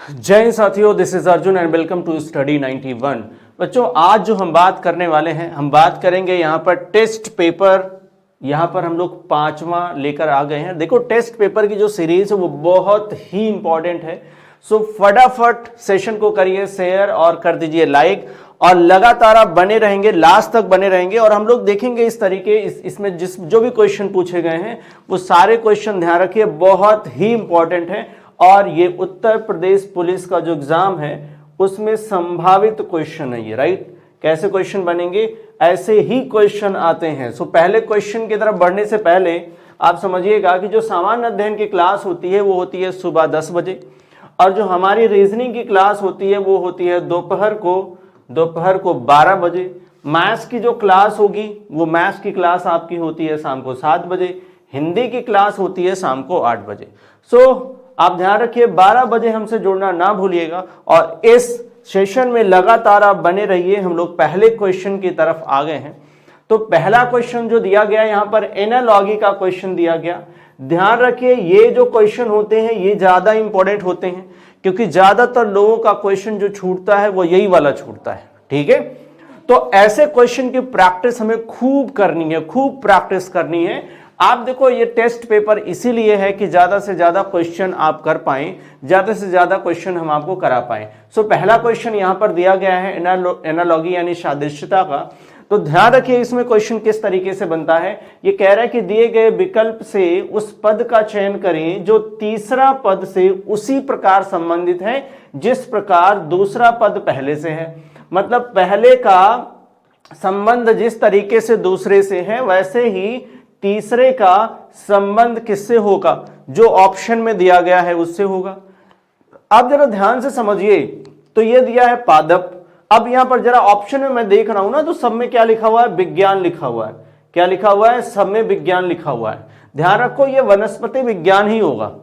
जय हिंद साथियों, this is Arjun and welcome to study 91। बच्चों, आज जो हम बात करने वाले हैं, हम बात करेंगे यहाँ पर टेस्ट पेपर। यहाँ पर हम लोग 5वां लेकर आ गए हैं। देखो, टेस्ट पेपर की जो सीरीज है वो बहुत ही इंपॉर्टेंट है। सो फटाफट सेशन को करिए शेयर और कर दीजिए लाइक, और लगातार आप बने रहेंगे, लास्ट तक बने रहेंगे। और हम लोग देखेंगे इस तरीके इसमें जो भी क्वेश्चन पूछे गए हैं वो सारे क्वेश्चन ध्यान रखिए, बहुत ही इंपॉर्टेंट है। और ये उत्तर प्रदेश पुलिस का जो एग्जाम है उसमें संभावित क्वेश्चन है ये, राइट। कैसे क्वेश्चन बनेंगे, ऐसे ही क्वेश्चन आते हैं। सो पहले क्वेश्चन की तरफ बढ़ने से पहले आप समझिएगा कि जो सामान्य अध्ययन की क्लास होती है वो होती है सुबह 10 बजे, और जो हमारी रीजनिंग की क्लास होती है वो होती है दोपहर को 12 बजे। मैथ्स की जो क्लास होगी वो मैथ्स की क्लास आपकी होती है शाम को 7 बजे। हिंदी की क्लास होती है शाम को 8 बजे। सो आप ध्यान रखिए, 12 बजे हमसे जुड़ना ना भूलिएगा, और इस सेशन में लगातार आप बने रहिए। हम लोग पहले क्वेश्चन की तरफ आ गए हैं। तो पहला क्वेश्चन जो दिया गया यहाँ पर एनालॉगी का क्वेश्चन दिया गया। ध्यान रखिए, ये जो क्वेश्चन होते हैं ये ज्यादा इंपॉर्टेंट होते हैं, क्योंकि ज्यादातर लोगों का क्वेश्चन जो छूटता है वो यही वाला छूटता है, ठीक है। तो ऐसे क्वेश्चन की प्रैक्टिस हमें खूब करनी है, खूब प्रैक्टिस करनी है। आप देखो, ये टेस्ट पेपर इसीलिए है कि ज्यादा से ज्यादा क्वेश्चन आप कर पाएं, ज्यादा से ज्यादा क्वेश्चन हम आपको करा पाएं। सो पहला क्वेश्चन यहां पर दिया गया है एनालॉगी यानी सादृश्यता का। तो ध्यान रखिए इसमें क्वेश्चन किस तरीके से बनता है। ये कह रहा है कि दिए गए विकल्प से उस पद का चयन करें जो तीसरा पद से उसी प्रकार संबंधित है जिस प्रकार दूसरा पद पहले से है। मतलब पहले का संबंध जिस तरीके से दूसरे से है, वैसे ही तीसरे का संबंध किससे होगा, जो ऑप्शन में दिया गया है उससे होगा। अब जरा ध्यान से समझिए, तो ये दिया है पादप। अब यहां पर जरा ऑप्शन में मैं देख रहा हूं ना, तो सब में क्या लिखा हुआ है, विज्ञान लिखा हुआ है। क्या लिखा हुआ है, सब में विज्ञान लिखा हुआ है। ध्यान रखो, ये वनस्पति विज्ञान ही होगा।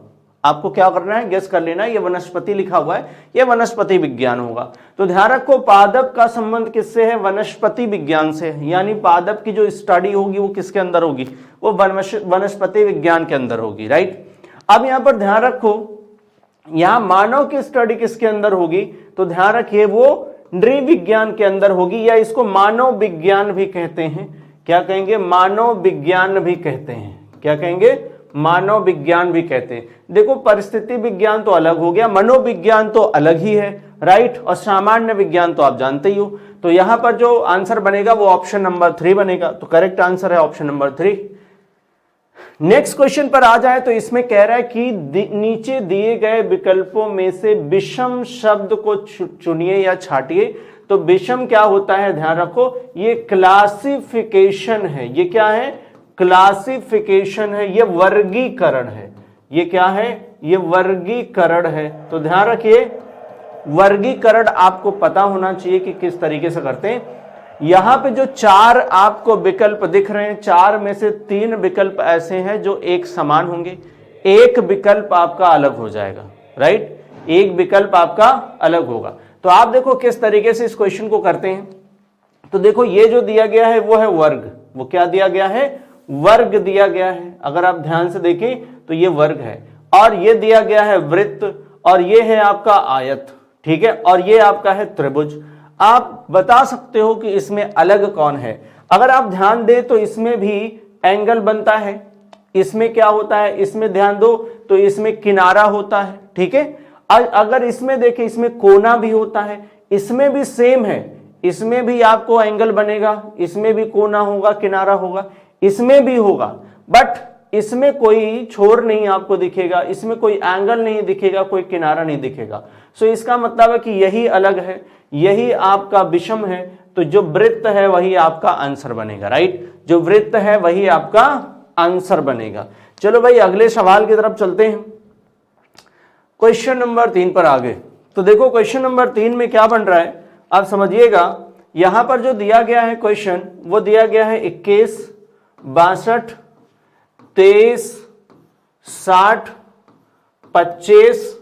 आपको क्या करना है, गेस कर लेना, ये वनस्पति लिखा हुआ है, ये वनस्पति विज्ञान होगा। तो ध्यान रखो, पादप का संबंध किससे है, वनस्पति विज्ञान से। यानी पादप की जो स्टडी होगी वो किसके अंदर होगी, वो वनस्पति विज्ञान के अंदर होगी, राइट। अब यहां पर ध्यान रखो, यहां मानव की स्टडी किसके अंदर होगी, तो ध्यान रखिए वो नृविज्ञान के अंदर होगी, या इसको मानव विज्ञान भी कहते हैं। क्या कहेंगे, मानव विज्ञान भी कहते हैं। क्या कहेंगे, मानव विज्ञान भी कहते हैं। देखो, परिस्थिति विज्ञान तो अलग हो गया, मनोविज्ञान तो अलग ही है, राइट। और सामान्य विज्ञान तो आप जानते ही हो। तो यहां पर जो आंसर बनेगा वो ऑप्शन नंबर 3 बनेगा। तो करेक्ट आंसर है ऑप्शन नंबर 3। नेक्स्ट क्वेश्चन पर आ जाए तो इसमें कह रहा है कि नीचे दिए गए विकल्पों में से विषम शब्द को चुनिए या छाटिए। तो विषम क्या होता है, ध्यान रखो, ये क्लासिफिकेशन है। ये क्या है, क्लासिफिकेशन है, ये वर्गीकरण है। ये क्या है, ये वर्गीकरण है। तो ध्यान रखिए, वर्गीकरण आपको पता होना चाहिए कि किस तरीके से करते हैं। यहां पे जो 4 आपको विकल्प दिख रहे हैं, 4 में से 3 विकल्प ऐसे हैं जो एक समान होंगे, एक विकल्प आपका अलग हो जाएगा, राइट। एक विकल्प आपका अलग होगा। तो आप देखो किस तरीके से इस क्वेश्चन को करते हैं। तो देखो, ये जो दिया गया है वो है वर्ग। वो क्या दिया गया है, वर्ग दिया गया है। अगर आप ध्यान से देखें तो ये वर्ग है, और ये दिया गया है वृत्त, और ये है आपका आयत, ठीक है, और ये आपका है त्रिभुज। आप बता सकते हो कि इसमें अलग कौन है। अगर आप ध्यान दें तो इसमें भी एंगल बनता है। इसमें क्या होता है, इसमें ध्यान दो तो इसमें किनारा होता है, ठीक है। अगर इसमें देखें, इसमें कोना भी होता है। इसमें भी सेम है, इसमें भी आपको एंगल बनेगा, इसमें भी कोना होगा, किनारा होगा, इसमें भी होगा। बट इसमें कोई छोर नहीं आपको दिखेगा, इसमें कोई एंगल नहीं दिखेगा, कोई किनारा नहीं दिखेगा। सो इसका मतलब है कि यही अलग है, यही आपका विषम है। तो जो वृत्त है वही आपका आंसर बनेगा, राइट। जो वृत्त है वही आपका आंसर बनेगा। चलो भाई, अगले सवाल की तरफ चलते हैं। क्वेश्चन नंबर 3 पर आगे। तो देखो, क्वेश्चन नंबर 3 में क्या बन रहा है, आप समझिएगा। यहां पर जो दिया गया है क्वेश्चन, वो दिया गया है 21, 62, 23, 60, 25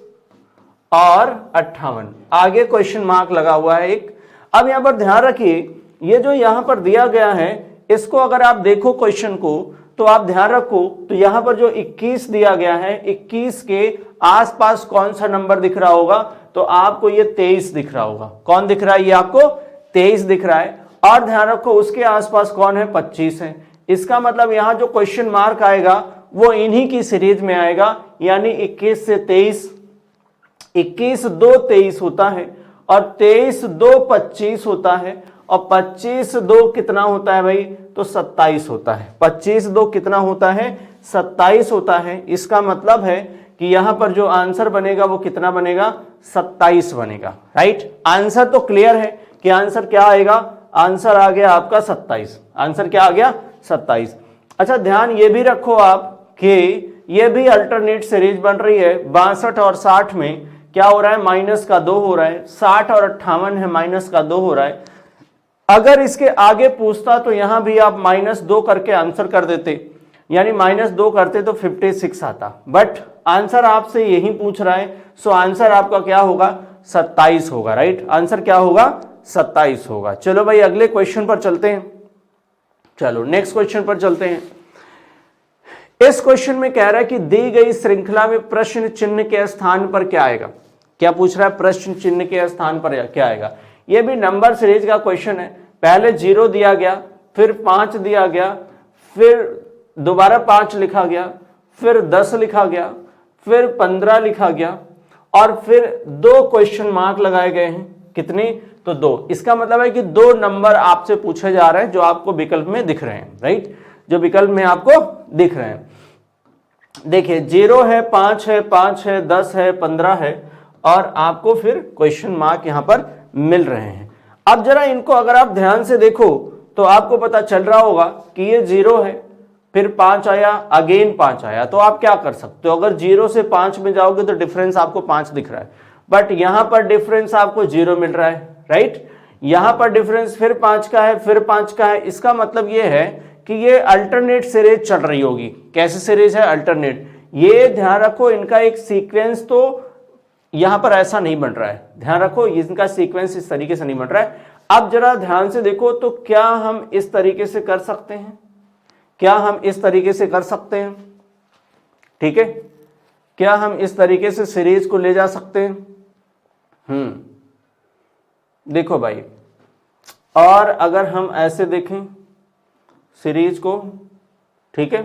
और 58। आगे क्वेश्चन मार्क लगा हुआ है एक। अब यहां पर ध्यान रखिए, ये जो यहां पर दिया गया है, इसको अगर आप देखो क्वेश्चन को, तो आप ध्यान रखो, तो यहां पर जो 21 दिया गया है, 21 के आसपास कौन सा नंबर दिख रहा होगा, तो आपको ये 23 दिख रहा होगा। कौन दिख रहा है, ये आपको 23 दिख रहा है। और ध्यान रखो उसके आसपास कौन है, 25 है। इसका मतलब यहां जो क्वेश्चन मार्क आएगा वो इन्हीं की सीरीज में आएगा, यानी 21 से 23, 21 2 23 होता है, और 23 2 25 होता है, और 25 2 कितना होता है भाई, तो 27 होता है। 25 2 कितना होता है, 27 होता है। इसका मतलब है कि यहां पर जो आंसर बनेगा वो कितना बनेगा, 27 बनेगा। राइट, आंसर तो क्लियर है कि आंसर क्या आएगा, आंसर आ गया आपका 27। आंसर क्या आ गया, 27। अच्छा ध्यान ये भी रखो आप कि ये भी अल्टरनेट सीरीज बन रही है। 62 और 60 में क्या हो रहा है, -2 हो रहा है। 60 और 58 है, -2 हो रहा है। अगर इसके आगे पूछता तो यहां भी आप -2 करके आंसर कर देते, यानी -2 करते तो 56 आता, बट आंसर आपसे यही पूछ रहा है, सो आंसर आपका क्या होगा, 27 होगा। राइट, आंसर क्या होगा, 27 होगा। चलो भाई अगले क्वेश्चन पर चलते हैं। चलो नेक्स्ट क्वेश्चन पर चलते हैं। इस क्वेश्चन में कह रहा है कि दी गई श्रृंखला में प्रश्न चिन्ह के स्थान पर क्या आएगा। क्या पूछ रहा है, प्रश्न चिन्ह के स्थान पर क्या आएगा। यह भी नंबर सीरीज का क्वेश्चन है। पहले 0 दिया गया, फिर 5 दिया गया, फिर दोबारा 5 लिखा गया, फिर 10 लिखा गया, फिर 15 लिखा गया, और फिर 2 क्वेश्चन मार्क लगाए गए हैं। कितने, तो 2। इसका मतलब है कि 2 नंबर आपसे पूछे जा रहे हैं जो आपको विकल्प में दिख रहे हैं। राइट, जो विकल्प में आपको दिख रहे हैं। देखिए 0 है, 5 है, 5 है, 10 है, 15 है, और आपको फिर क्वेश्चन मार्क यहां पर मिल रहे हैं। अब जरा इनको अगर आप ध्यान से देखो तो आपको पता चल रहा होगा कि ये 0 है, फिर 5 आया, अगेन 5 आया। तो आप क्या कर सकते हो, अगर 0 से 5 में जाओगे तो डिफरेंस आपको 5 दिख रहा है, बट यहां पर डिफरेंस आपको 0 मिल रहा है। राइट, यहां पर डिफरेंस फिर 5 का है, फिर 5 का है। इसका मतलब ये है कि ये अल्टरनेट सीरीज चल रही होगी। कैसी सीरीज है, अल्टरनेट। ये ध्यान रखो इनका एक सीक्वेंस तो यहां पर ऐसा नहीं बन रहा है, ध्यान रखो इनका सीक्वेंस इस तरीके से नहीं बन रहा है। अब जरा ध्यान से देखो, तो क्या हम इस तरीके से कर सकते हैं, क्या हम इस तरीके से कर सकते हैं, ठीक है, क्या हम इस तरीके से सीरीज को ले जा सकते हैं। देखो भाई, और अगर हम ऐसे देखें सीरीज को, ठीक है,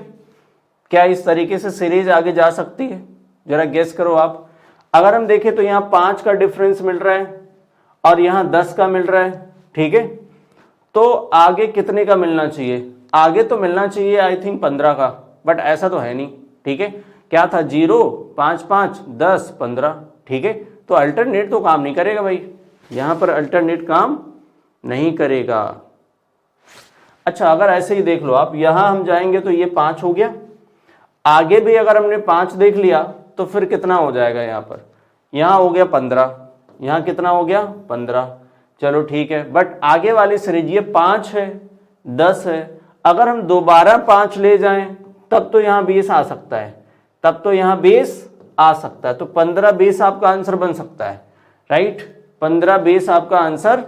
क्या इस तरीके से सीरीज आगे जा सकती है, जरा गेस करो आप। अगर हम देखें तो यहां 5 का डिफरेंस मिल रहा है और यहां 10 का मिल रहा है, ठीक है, तो आगे कितने का मिलना चाहिए, आगे तो मिलना चाहिए आई थिंक 15 का, बट ऐसा तो है नहीं। ठीक है, क्या था, 0 5 5 10 15, ठीक है, तो अल्टरनेट तो काम नहीं करेगा भाई, यहां पर अल्टरनेट काम नहीं करेगा। अच्छा, अगर ऐसे ही देख लो आप, यहां हम जाएंगे तो ये 5 हो गया, आगे भी अगर हमने 5 देख लिया तो फिर कितना हो जाएगा, यहां पर, यहां हो गया 15, यहां कितना हो गया 15, चलो ठीक है, बट आगे वाली सीरीज ये 5 है 10 है, अगर हम दोबारा 5 ले जाएं तब तो यहां 20 आ सकता है, तब तो यहां 20 आ सकता है, तो 15-20 आपका आंसर बन सकता है। राइट, 15-20 आपका आंसर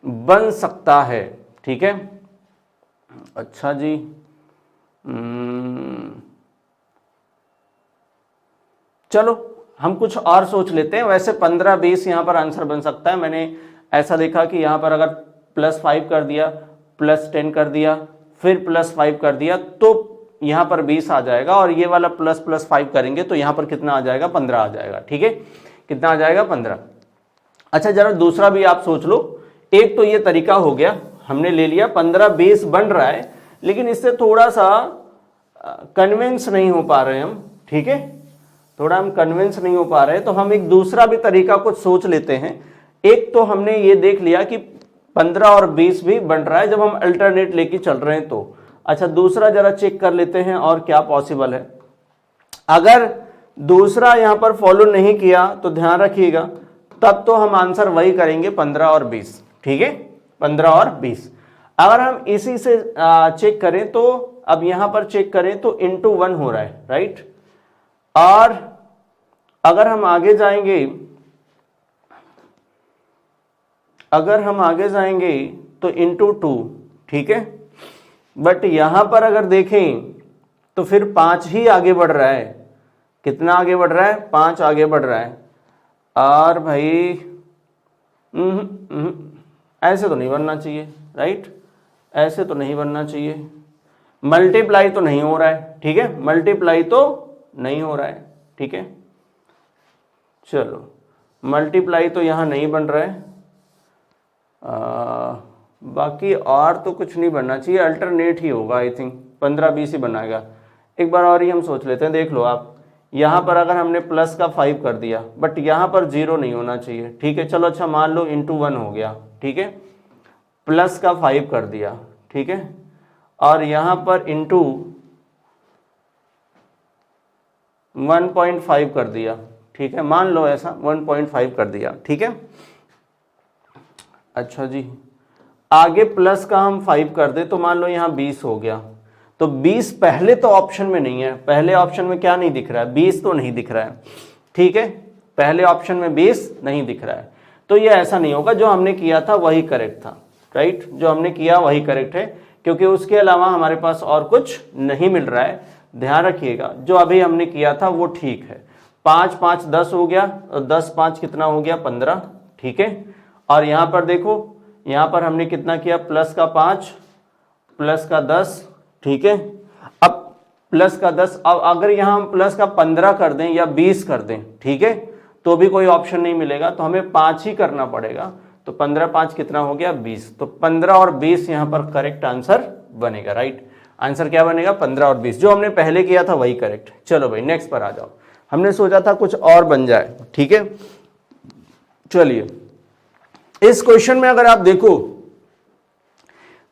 बन सकता है। ठीक है, अच्छा जी, चलो हम कुछ और सोच लेते हैं। वैसे 15-20 यहां पर आंसर बन सकता है। मैंने ऐसा देखा कि यहां पर अगर +5 कर दिया, +10 कर दिया, फिर +5 कर दिया तो यहां पर 20 आ जाएगा, और ये वाला ++5 करेंगे तो यहां पर कितना आ जाएगा, 15 आ जाएगा। ठीक है, कितना आ जाएगा, 15। अच्छा, जरा दूसरा भी आप सोच लो। एक तो ये तरीका हो गया, हमने ले लिया 15-20 बन रहा है, लेकिन इससे थोड़ा सा कन्विंस नहीं हो पा रहे हम। ठीक है, थोड़ा हम कन्विंस नहीं हो पा रहे, तो हम एक दूसरा भी तरीका कुछ सोच लेते हैं। एक तो हमने ये देख लिया कि 15 और 20 भी बन रहा है जब हम अल्टरनेट लेके चल रहे हैं तो। अच्छा, दूसरा जरा चेक कर लेते हैं और क्या पॉसिबल है। अगर दूसरा यहां पर फॉलो नहीं किया तो ध्यान रखिएगा, तब तो हम आंसर वही करेंगे 15 और 20। ठीक है, 15 और 20। अगर हम इसी से चेक करें तो अब यहां पर चेक करें तो इंटू 1 हो रहा है। राइट, और अगर हम आगे जाएंगे, अगर हम आगे जाएंगे तो इंटू 2। ठीक है, बट यहां पर अगर देखें तो फिर 5 ही आगे बढ़ रहा है। कितना आगे बढ़ रहा है? 5 आगे बढ़ रहा है। और भाई ऐसे तो नहीं बनना चाहिए, राइट, ऐसे तो नहीं बनना चाहिए। मल्टीप्लाई तो नहीं हो रहा है, ठीक है, मल्टीप्लाई तो नहीं हो रहा है, ठीक है। चलो, मल्टीप्लाई तो यहाँ नहीं बन रहा है। बाकी और तो कुछ नहीं बनना चाहिए, अल्टरनेट ही होगा आई थिंक, 15-20 ही बनाएगा। एक बार और ही हम सोच लेते हैं, देख लो आप, यहाँ पर अगर हमने प्लस का 5 कर दिया, बट यहाँ पर 0 नहीं होना चाहिए, ठीक है। चलो अच्छा मान लो इंटू 1 हो गया, ठीक है, प्लस का 5 कर दिया, ठीक है, और यहाँ पर इंटू 1.5 कर दिया, ठीक है, मान लो ऐसा 1.5 कर दिया, ठीक है। अच्छा जी, आगे प्लस का हम 5 कर दे तो मान लो यहाँ 20 हो गया। तो 20 पहले तो ऑप्शन में नहीं है, पहले ऑप्शन में क्या नहीं दिख रहा है? 20 तो नहीं दिख रहा है, ठीक है, पहले ऑप्शन में 20 नहीं दिख रहा है। तो ये ऐसा नहीं होगा, जो हमने किया था वही करेक्ट था, राइट, जो हमने किया वही करेक्ट है, क्योंकि उसके अलावा हमारे पास और कुछ नहीं मिल रहा है। ध्यान रखिएगा, जो अभी हमने किया था वो ठीक है। 5 5 10 हो गया, और 10 5 कितना हो गया? 15, ठीक है। और यहाँ पर देखो, यहाँ पर हमने कितना किया? प्लस का 5 प्लस का 10, ठीक है। अब प्लस का 10, अब अगर यहाँ हम प्लस का 15 कर दें या 20 कर दें, ठीक है, तो भी कोई ऑप्शन नहीं मिलेगा, तो हमें 5 ही करना पड़ेगा। तो 15 5 कितना हो गया? 20। तो 15 और 20 यहाँ पर करेक्ट आंसर बनेगा, राइट। आंसर क्या बनेगा? 15 और 20, जो हमने पहले किया था वही करेक्ट। चलो भाई नेक्स्ट पर आ जाओ, हमने सोचा था कुछ और बन जाए, ठीक है। चलिए, इस क्वेश्चन में अगर आप देखो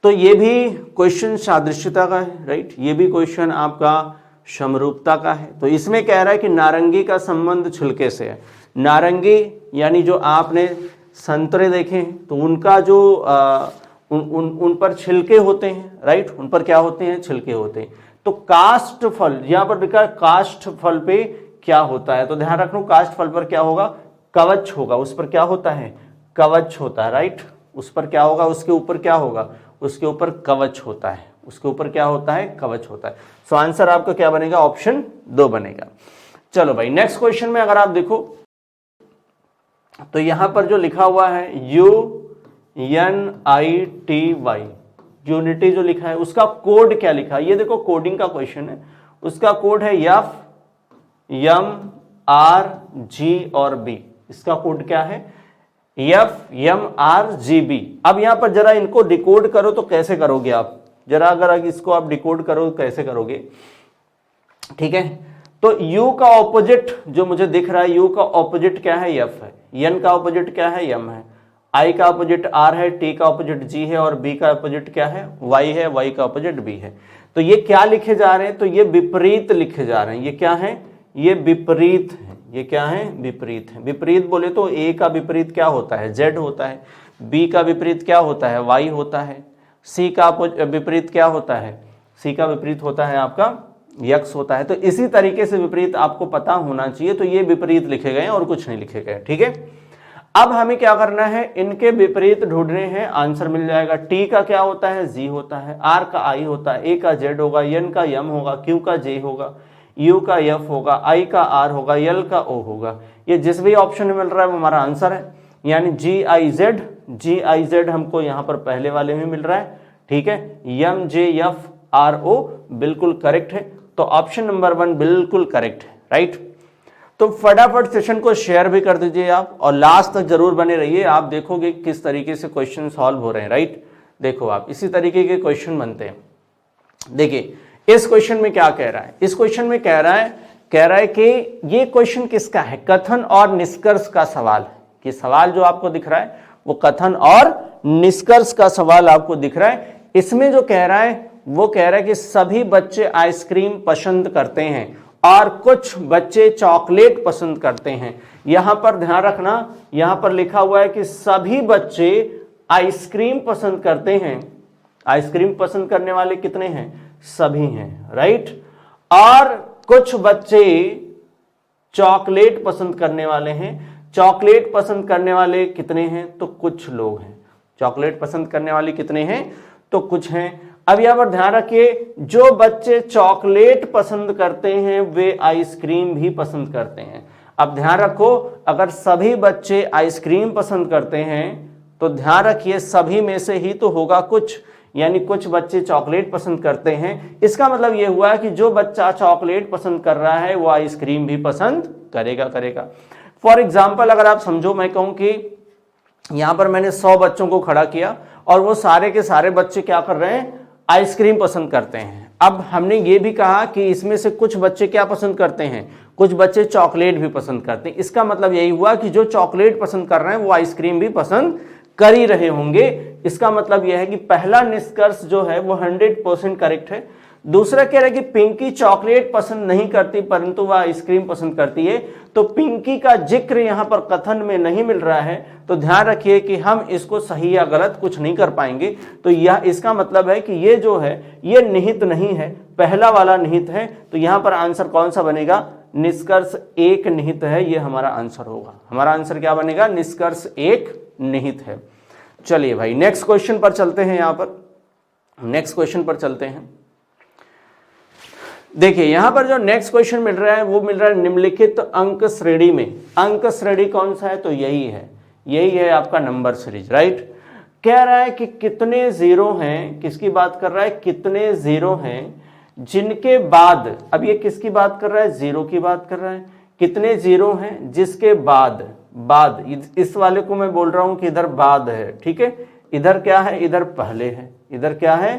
तो ये भी क्वेश्चन सादृश्यता का है, राइट, ये भी क्वेश्चन आपका समरूपता का है। तो इसमें कह रहा है कि नारंगी का संबंध छिलके से है। नारंगी यानी जो आपने संतरे देखे हैं तो उनका जो उन पर छिलके होते हैं, राइट, उन पर क्या होते हैं? छिलके होते हैं। तो काष्ठ फल, यहां पर लिखा है काष्ठ फल पे क्या होता है, तो ध्यान रखना, काष्ठ फल पर क्या होगा? कवच होगा। उस पर क्या होता है? कवच होता है, राइट। उस पर क्या होगा? उसके ऊपर क्या होगा? उसके ऊपर कवच होता है। उसके ऊपर क्या होता है? कवच होता है। सो आंसर आपका क्या बनेगा? ऑप्शन 2 बनेगा। चलो भाई नेक्स्ट क्वेश्चन में अगर आप देखो तो यहां पर जो लिखा हुआ है UNITY, यूनिटी जो लिखा है उसका कोड क्या लिखा है? ये देखो कोडिंग का क्वेश्चन है। उसका कोड है FMRG और B। इसका कोड क्या है? FMRGB। अब यहां पर जरा इनको डिकोड करो तो कैसे करोगे आप? जरा अगर इसको आप डिकोड करो तो कैसे करोगे? ठीक है, तो U का ऑपोजिट जो मुझे दिख रहा है, U का ऑपोजिट क्या है? F है। N का ऑपोजिट क्या है? M है। I का ऑपोजिट R है, T का ऑपोजिट G है, और B का ऑपोजिट क्या है? Y है, Y का ऑपोजिट B है। तो ये क्या लिखे जा रहे हैं? तो ये विपरीत लिखे जा रहे हैं। ये क्या है? ये विपरीत है। ये क्या है? विपरीत है। विपरीत बोले तो A का विपरीत क्या होता है? Z होता है। B का विपरीत क्या होता है? Y होता है। C का विपरीत क्या होता है? C का विपरीत होता है आपका यक्स होता है। तो इसी तरीके से विपरीत आपको पता होना चाहिए। तो ये विपरीत लिखे गए और कुछ नहीं लिखे गए, ठीक है। अब हमें क्या करना है? इनके विपरीत ढूंढने हैं, आंसर मिल जाएगा। T का क्या होता है? G होता है। R का I होता है। A का Z होगा। N का M होगा। Q का J होगा। U का F होगा। I का R होगा। L का O होगा। ये जिस भी ऑप्शन में मिल रहा है वो हमारा आंसर है, यानी GIZ हमको यहाँ पर पहले वाले में मिल रहा है, ठीक है। MJFRO बिल्कुल करेक्ट है। तो ऑप्शन नंबर 1 बिल्कुल करेक्ट है, राइट। तो फटाफट सेशन को शेयर भी कर दीजिए आप, और लास्ट तक जरूर बने रहिए। आप देखोगे किस तरीके से क्वेश्चन सॉल्व हो रहे हैं, राइट। देखो आप इसी तरीके के क्वेश्चन बनते हैं। देखिए इस क्वेश्चन में क्या कह रहा है? इस क्वेश्चन में कह रहा है कि ये क्वेश्चन किसका है? कथन और निष्कर्ष का सवाल है। कि सवाल जो आपको दिख रहा है वो कथन और निष्कर्ष का सवाल आपको दिख रहा है। इसमें जो कह रहा है वो कह रहा है कि सभी बच्चे आइसक्रीम पसंद करते हैं और कुछ बच्चे चॉकलेट पसंद करते हैं। यहां पर ध्यान रखना, यहां पर लिखा हुआ है कि सभी बच्चे आइसक्रीम पसंद करते हैं। आइसक्रीम पसंद करने वाले कितने हैं? सभी हैं, राइट। और कुछ बच्चे चॉकलेट पसंद करने वाले हैं। चॉकलेट पसंद करने वाले कितने हैं? तो कुछ लोग हैं। चॉकलेट पसंद करने वाले कितने हैं? तो कुछ हैं। अब यहां पर ध्यान रखिए, जो बच्चे चॉकलेट पसंद करते हैं वे आइसक्रीम भी पसंद करते हैं। अब ध्यान रखो, अगर सभी बच्चे आइसक्रीम पसंद करते हैं तो ध्यान रखिए सभी में से ही तो होगा कुछ, यानी कुछ बच्चे चॉकलेट पसंद करते हैं। इसका मतलब यह हुआ कि जो बच्चा चॉकलेट पसंद कर रहा है वो आइसक्रीम भी पसंद करेगा। फॉर एग्जाम्पल अगर आप समझो, मैं कहूं कि यहां पर मैंने 100 बच्चों को खड़ा किया और वो सारे के सारे बच्चे क्या कर रहे हैं, आइसक्रीम पसंद करते हैं। अब हमने ये भी कहा कि इसमें से कुछ बच्चे क्या पसंद करते हैं, कुछ बच्चे चॉकलेट भी पसंद करते हैं। इसका मतलब यही हुआ कि जो चॉकलेट पसंद कर रहे हैं वो आइसक्रीम भी पसंद कर ही रहे होंगे। इसका मतलब यह है कि पहला निष्कर्ष जो है वो 100% करेक्ट है। दूसरा कह रहा है कि पिंकी चॉकलेट पसंद नहीं करती परंतु वह आइसक्रीम पसंद करती है, तो पिंकी का जिक्र यहां पर कथन में नहीं मिल रहा है। तो ध्यान रखिए कि हम इसको सही या गलत कुछ नहीं कर पाएंगे। तो यह इसका मतलब है कि ये जो है ये निहित नहीं है, पहला वाला निहित है। तो यहां पर आंसर कौन सा बनेगा, निष्कर्ष 1 निहित है, ये हमारा आंसर होगा। हमारा आंसर क्या बनेगा, निष्कर्ष 1 निहित है। चलिए भाई नेक्स्ट क्वेश्चन पर चलते हैं। यहां पर नेक्स्ट क्वेश्चन पर चलते हैं। देखिए यहां पर जो नेक्स्ट क्वेश्चन मिल रहा है वो मिल रहा है निम्नलिखित अंक श्रेणी में। अंक श्रेणी कौन सा है, तो यही है आपका नंबर सीरीज, राइट। कह रहा है कि कितने जीरो हैं, किसकी बात कर रहा है, कितने जीरो हैं जिनके बाद, अब ये किसकी बात कर रहा है, जीरो की बात कर रहा है। कितने जीरो हैं जिसके बाद इस वाले को मैं बोल रहा हूं कि इधर बाद है, ठीक है। इधर क्या है, इधर पहले है, इधर क्या है,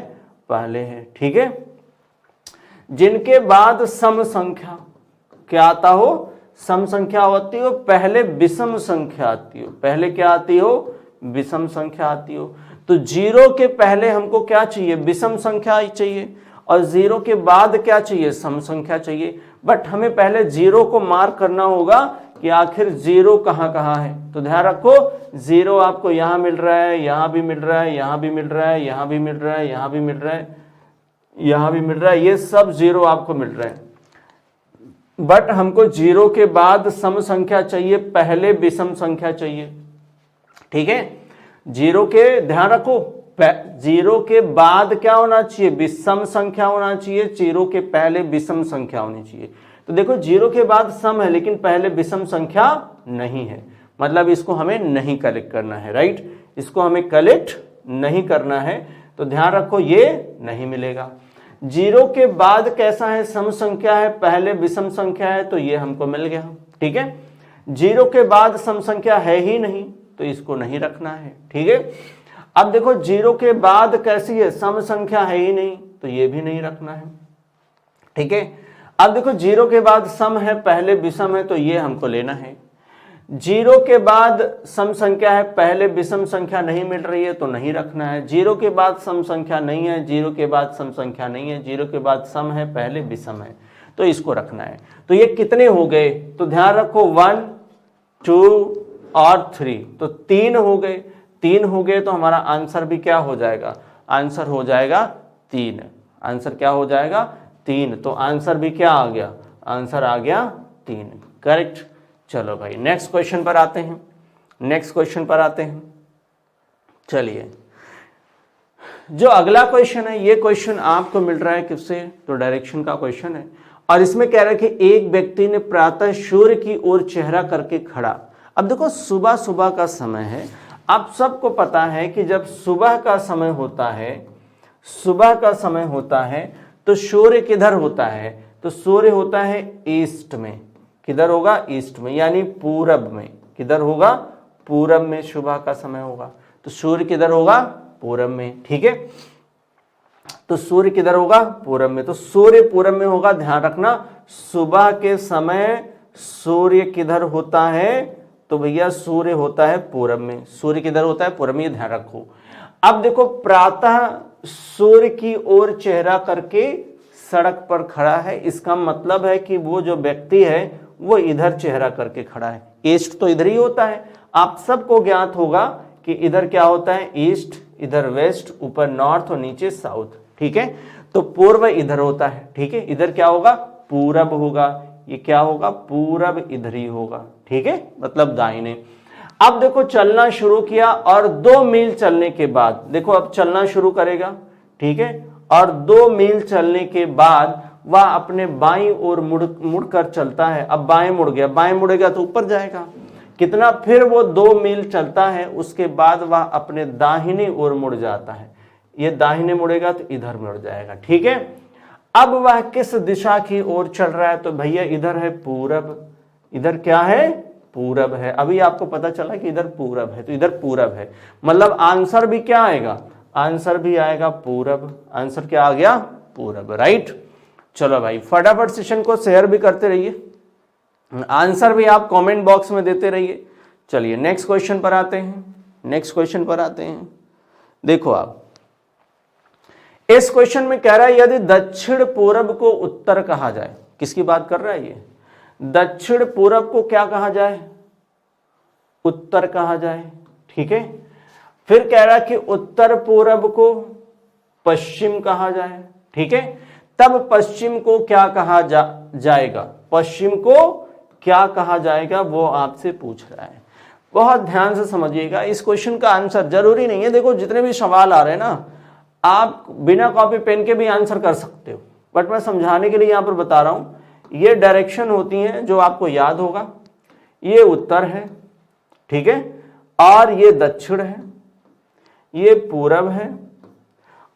पहले है, ठीक है। जिनके बाद सम संख्या क्या आता हो, सम संख्या होती हो, पहले विषम संख्या आती हो। पहले क्या आती हो, विषम संख्या आती हो। तो जीरो के पहले हमको क्या चाहिए, विषम संख्या चाहिए, और जीरो के बाद क्या चाहिए, सम संख्या चाहिए। बट हमें पहले जीरो को मार्क करना होगा कि आखिर जीरो कहां कहां है। तो ध्यान रखो, जीरो आपको यहां मिल रहा है, यहां भी मिल रहा है, यहां भी मिल रहा है, यहां भी मिल रहा है, यहां भी मिल रहा है, यहां भी मिल रहा है, ये सब जीरो आपको मिल रहे हैं। बट हमको जीरो के बाद सम संख्या चाहिए, पहले विषम संख्या चाहिए, ठीक है। जीरो के ध्यान रखो, जीरो के बाद क्या होना चाहिए, विषम संख्या होना चाहिए, जीरो के पहले विषम संख्या होनी चाहिए। तो देखो जीरो के बाद सम है लेकिन पहले विषम संख्या नहीं है, मतलब इसको हमें नहीं कलेक्ट करना है, राइट। इसको हमें कलेक्ट नहीं करना है, तो ध्यान रखो ये नहीं मिलेगा। जीरो के बाद कैसा है, सम संख्या है, पहले विषम संख्या है, तो ये हमको मिल गया, ठीक है। जीरो के बाद सम संख्या है ही नहीं तो इसको नहीं रखना है, ठीक है। अब देखो जीरो के बाद कैसी है, सम संख्या है ही नहीं तो ये भी नहीं रखना है, ठीक है। अब देखो जीरो के बाद सम है, पहले विषम है, तो ये हमको लेना है। जीरो के बाद सम संख्या है, पहले विषम संख्या नहीं मिल रही है तो नहीं रखना है। जीरो के बाद सम संख्या नहीं है, जीरो के बाद सम संख्या नहीं है, जीरो के बाद सम है, पहले विषम है, तो इसको रखना है। तो ये कितने हो गए, तो ध्यान रखो 1 2 और 3, तो 3 हो गए। 3 हो गए तो हमारा आंसर भी क्या हो जाएगा, आंसर हो जाएगा 3। आंसर क्या हो जाएगा, 3। तो आंसर भी क्या आ गया, आंसर आ गया 3, करेक्ट। चलो भाई नेक्स्ट क्वेश्चन पर आते हैं, नेक्स्ट क्वेश्चन पर आते हैं। चलिए जो अगला क्वेश्चन है, ये क्वेश्चन आपको मिल रहा है किससे, तो डायरेक्शन का क्वेश्चन है। और इसमें कह रहा है कि एक व्यक्ति ने प्रातः सूर्य की ओर चेहरा करके खड़ा। अब देखो सुबह सुबह का समय है, आप सबको पता है कि जब सुबह का समय होता है, सुबह का समय होता है तो सूर्य किधर होता है, तो सूर्य होता है ईस्ट में। किधर होगा, ईस्ट में, यानी पूरब में। किधर होगा, पूरब में सुबह का समय होगा। तो सूर्य किधर होगा, पूरब में, ठीक है। तो सूर्य किधर होगा, पूरब में, तो सूर्य पूरब में होगा। ध्यान रखना सुबह के समय सूर्य किधर होता है, तो भैया सूर्य होता है पूरब में। सूर्य किधर होता है, पूरब में, ध्यान रखो। अब देखो प्रातः सूर्य की ओर चेहरा करके सड़क पर खड़ा है, इसका मतलब है कि वो जो व्यक्ति है वो इधर चेहरा करके खड़ा है। ईस्ट तो इधर ही होता है, आप सबको ज्ञात होगा कि इधर क्या होता है, ईस्ट, इधर वेस्ट, ऊपर नॉर्थ और नीचे साउथ, ठीक है। तो पूर्व इधर होता है, ठीक है। इधर क्या होगा, पूरब होगा। ये क्या होगा, पूरब इधर ही होगा, ठीक है, मतलब दाहिने। अब देखो चलना शुरू किया और 2 मील चलने के बाद देखो अब चलना शुरू करेगा, ठीक है। और 2 मील चलने के बाद वह अपने बाईं ओर मुड़कर चलता है। अब बाएं मुड़ गया, बाएं मुड़ेगा तो ऊपर जाएगा कितना, फिर वो 2 मील चलता है, उसके बाद वह अपने दाहिनी ओर मुड़ जाता है। ये दाहिने मुड़ेगा तो इधर मुड़ जाएगा, ठीक है। अब वह किस दिशा की ओर चल रहा है, तो भैया इधर है पूरब, इधर क्या है, पूरब है। अभी आपको पता चला कि इधर पूरब है, तो इधर पूरब है, मतलब आंसर भी क्या आएगा, आंसर भी आएगा पूरब। आंसर क्या आ गया, पूरब, राइट। चलो भाई फटाफट सेशन को शेयर भी करते रहिए, आंसर भी आप कमेंट बॉक्स में देते रहिए। चलिए नेक्स्ट क्वेश्चन पर आते हैं, नेक्स्ट क्वेश्चन पर आते हैं। देखो आप इस क्वेश्चन में कह रहा है यदि दक्षिण पूरब को उत्तर कहा जाए, किसकी बात कर रहा है ये, दक्षिण पूरब को क्या कहा जाए, उत्तर कहा जाए, ठीक है। फिर कह रहा है कि उत्तर पूरब को पश्चिम कहा जाए, ठीक है। तब पश्चिम को क्या कहा जाएगा, पश्चिम को क्या कहा जाएगा वो आपसे पूछ रहा है। बहुत ध्यान से समझिएगा, इस क्वेश्चन का आंसर जरूरी नहीं है, देखो जितने भी सवाल आ रहे हैं ना, आप बिना कॉपी पेन के भी आंसर कर सकते हो, बट मैं समझाने के लिए यहां पर बता रहा हूं। ये डायरेक्शन होती हैं जो आपको याद होगा, ये उत्तर है, ठीक है, और ये दक्षिण है, ये पूरब है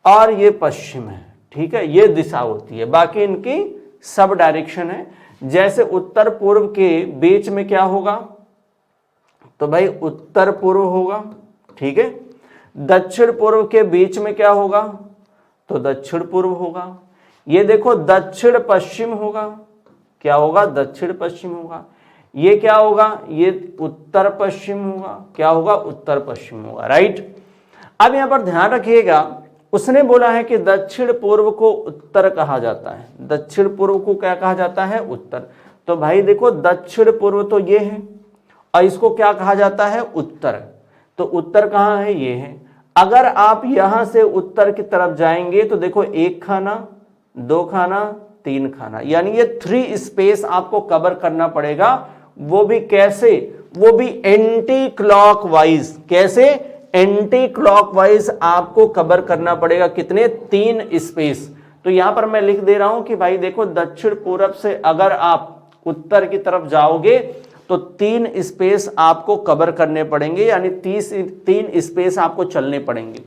और ये पश्चिम है, ठीक है। ये दिशा होती है, बाकी इनकी सब डायरेक्शन है। जैसे उत्तर पूर्व के बीच में क्या होगा, तो भाई उत्तर पूर्व होगा, ठीक है। दक्षिण पूर्व के बीच में क्या होगा, तो दक्षिण पूर्व होगा। ये देखो दक्षिण पश्चिम होगा, क्या होगा, दक्षिण पश्चिम होगा। ये क्या होगा, ये उत्तर पश्चिम होगा, क्या होगा, उत्तर पश्चिम होगा, राइट। अब यहां पर ध्यान रखिएगा, उसने बोला है कि दक्षिण पूर्व को उत्तर कहा जाता है, दक्षिण पूर्व को क्या कहा जाता है, उत्तर। तो भाई देखो दक्षिण पूर्व तो ये है और इसको क्या कहा जाता है, उत्तर। तो उत्तर कहाँ है, ये है। अगर आप यहां से उत्तर की तरफ जाएंगे तो देखो 1 खाना, 2 खाना, 3 खाना, यानी ये 3 स्पेस आपको कवर करना पड़ेगा। वो भी कैसे, वो भी एंटी क्लॉकवाइज। कैसे, एंटी क्लॉकवाइज आपको कवर करना पड़ेगा। कितने, 3 स्पेस। तो यहां पर मैं लिख दे रहा हूं कि भाई देखो दक्षिण पूरब से अगर आप उत्तर की तरफ जाओगे तो 3 स्पेस आपको कवर करने पड़ेंगे, यानी 3 स्पेस आपको चलने पड़ेंगे।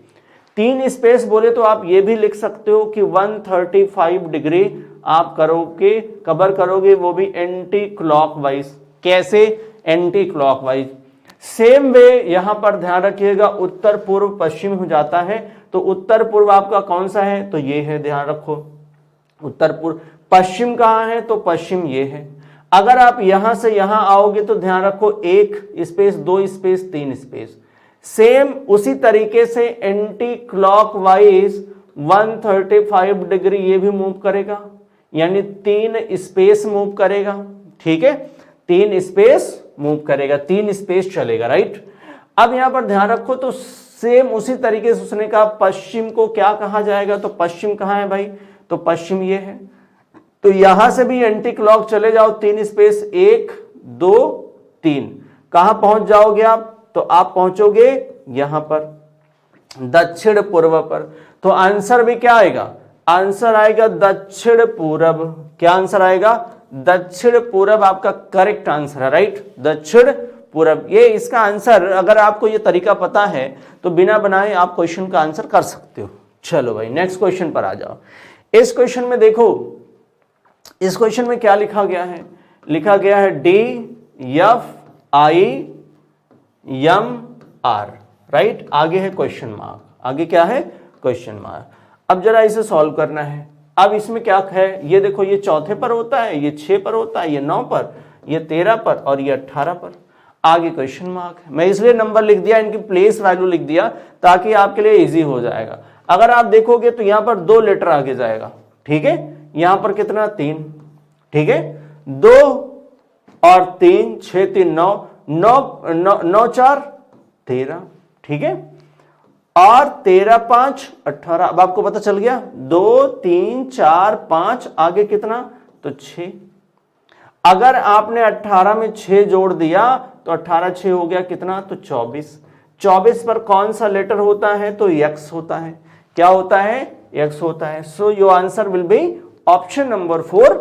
3 स्पेस बोले तो आप ये भी लिख सकते हो कि 135 डिग्री आप करोगे, कवर करोगे, वो भी एंटी क्लॉकवाइज। कैसे, एंटी क्लॉकवाइज। सेम वे यहां पर ध्यान रखिएगा, उत्तर पूर्व पश्चिम हो जाता है। तो उत्तर पूर्व आपका कौन सा है, तो ये है, ध्यान रखो उत्तर पूर्व। पश्चिम कहां है, तो पश्चिम ये है। अगर आप यहां से यहां आओगे तो ध्यान रखो 1 स्पेस, 2 स्पेस, 3 स्पेस। सेम उसी तरीके से एंटी क्लॉकवाइज 135 डिग्री ये भी मूव करेगा, यानी 3 स्पेस मूव करेगा, ठीक है, 3 स्पेस मूव करेगा, 3 स्पेस चलेगा, राइट। अब यहां पर ध्यान रखो, तो सेम उसी तरीके से उसने कहा पश्चिम को क्या कहा जाएगा, तो पश्चिम कहां है भाई, तो पश्चिम ये है। तो यहां से भी एंटी क्लॉक चले जाओ, 3 स्पेस, 1 2 3, कहां पहुंच जाओगे आप, तो आप पहुंचोगे यहां पर दक्षिण पूर्व पर। तो आंसर भी क्या आएगा, आंसर आएगा दक्षिण पूरब। क्या आंसर आएगा, दक्षिण पूरब आपका करेक्ट आंसर है, राइट, दक्षिण पूरब। ये इसका आंसर, अगर आपको ये तरीका पता है तो बिना बनाए आप क्वेश्चन का आंसर कर सकते हो। चलो भाई नेक्स्ट क्वेश्चन पर आ जाओ। इस क्वेश्चन में देखो, इस क्वेश्चन में क्या लिखा गया है, लिखा गया है DFIMR, राइट। आगे है क्वेश्चन मार्क, आगे क्या है, क्वेश्चन मार्क। अब जरा इसे सॉल्व करना है। अब इसमें क्या है, ये देखो ये 4 पर होता है, ये 6 पर होता है, ये 9 पर, ये 13 पर और ये 18 पर। आगे क्वेश्चन मार्क है। मैं इसलिए नंबर लिख दिया, इनकी प्लेस वैल्यू लिख दिया ताकि आपके लिए इजी हो जाएगा। अगर आप देखोगे तो यहां पर 2 लेटर आगे जाएगा, ठीक है। यहां पर कितना, 3, ठीक है, 2 और 3, 6 3 9, 9 4 13, ठीक है, और 13 5 18। अब आपको पता चल गया, 2 3 4 5, आगे कितना, तो 6। अगर आपने 18 में 6 जोड़ दिया तो 18 6 हो गया कितना, तो 24। 24 पर कौन सा लेटर होता है, तो एक्स होता है। क्या होता है, x होता है। So your answer will be option number 4।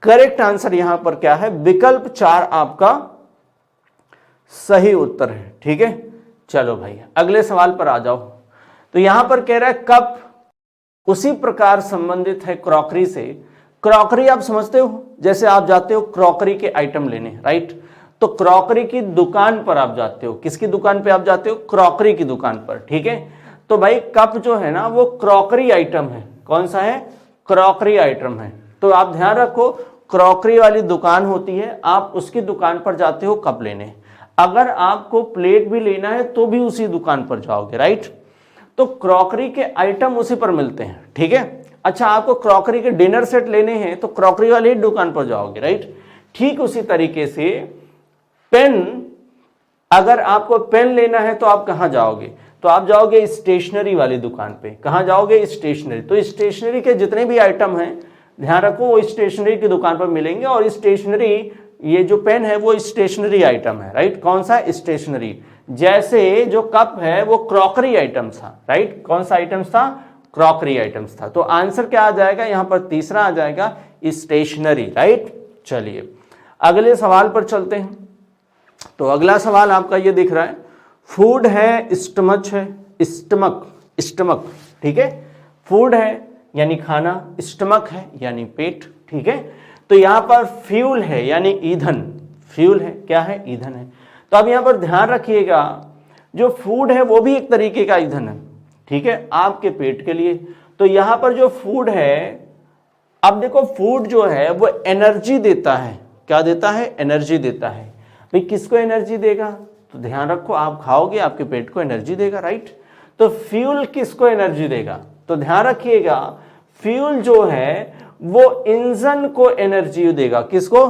Correct answer यहां पर क्या है, विकल्प 4 आपका सही उत्तर है। ठीक है, चलो भाई अगले सवाल पर आ जाओ। तो यहां पर कह रहा है कप उसी प्रकार संबंधित है क्रॉकरी से। क्रॉकरी आप समझते हो, जैसे आप जाते हो क्रॉकरी के आइटम लेने, राइट, तो क्रॉकरी की दुकान पर आप जाते हो। किसकी दुकान पे आप जाते हो, क्रॉकरी की दुकान पर। ठीक है, तो भाई कप जो है ना वो क्रॉकरी आइटम है। कौन सा है, क्रॉकरी आइटम है। तो आप ध्यान रखो, क्रॉकरी वाली दुकान होती है, आप उसकी दुकान पर जाते हो कप लेने। अगर आपको प्लेट भी लेना है तो भी उसी दुकान पर जाओगे, राइट। तो क्रॉकरी के आइटम उसी पर मिलते हैं। ठीक है, अच्छा आपको क्रॉकरी के डिनर सेट लेने हैं तो क्रॉकरी वाली दुकान पर जाओगे, राइट। ठीक उसी तरीके से पेन, अगर आपको पेन लेना है तो आप कहां जाओगे, तो आप जाओगे स्टेशनरी वाली दुकान पे। कहां जाओगे, स्टेशनरी। तो स्टेशनरी के जितने भी आइटम हैं ध्यान रखो वो स्टेशनरी की दुकान पर मिलेंगे। और स्टेशनरी, ये जो पेन है वो स्टेशनरी आइटम है, राइट। कौन सा, स्टेशनरी। जैसे जो कप है वो क्रॉकरी आइटम था, राइट। कौन सा आइटम्स था, क्रॉकरी आइटम्स था। तो आंसर क्या आ जाएगा यहां पर, तीसरा आ जाएगा स्टेशनरी, राइट। चलिए अगले सवाल पर चलते हैं। तो अगला सवाल आपका ये दिख रहा है, फूड है स्टमच है, स्टमक, स्टमक। ठीक है, फूड है यानी खाना, स्टमक है यानी पेट। ठीक है, तो यहां पर फ्यूल है यानी ईंधन, फ्यूल है, क्या है, ईंधन है। तो अब यहां पर ध्यान रखिएगा, जो फूड है वो भी एक तरीके का ईंधन है। ठीक है, आपके पेट के लिए। तो यहां पर जो फूड है, अब देखो फूड जो है वो एनर्जी देता है। क्या देता है, एनर्जी देता है। भाई किसको एनर्जी देगा, तो ध्यान रखो आप खाओगे आपके पेट को एनर्जी देगा, राइट। तो फ्यूल किसको एनर्जी देगा, तो ध्यान रखिएगा फ्यूल जो है वो इंजन को एनर्जी देगा। किसको,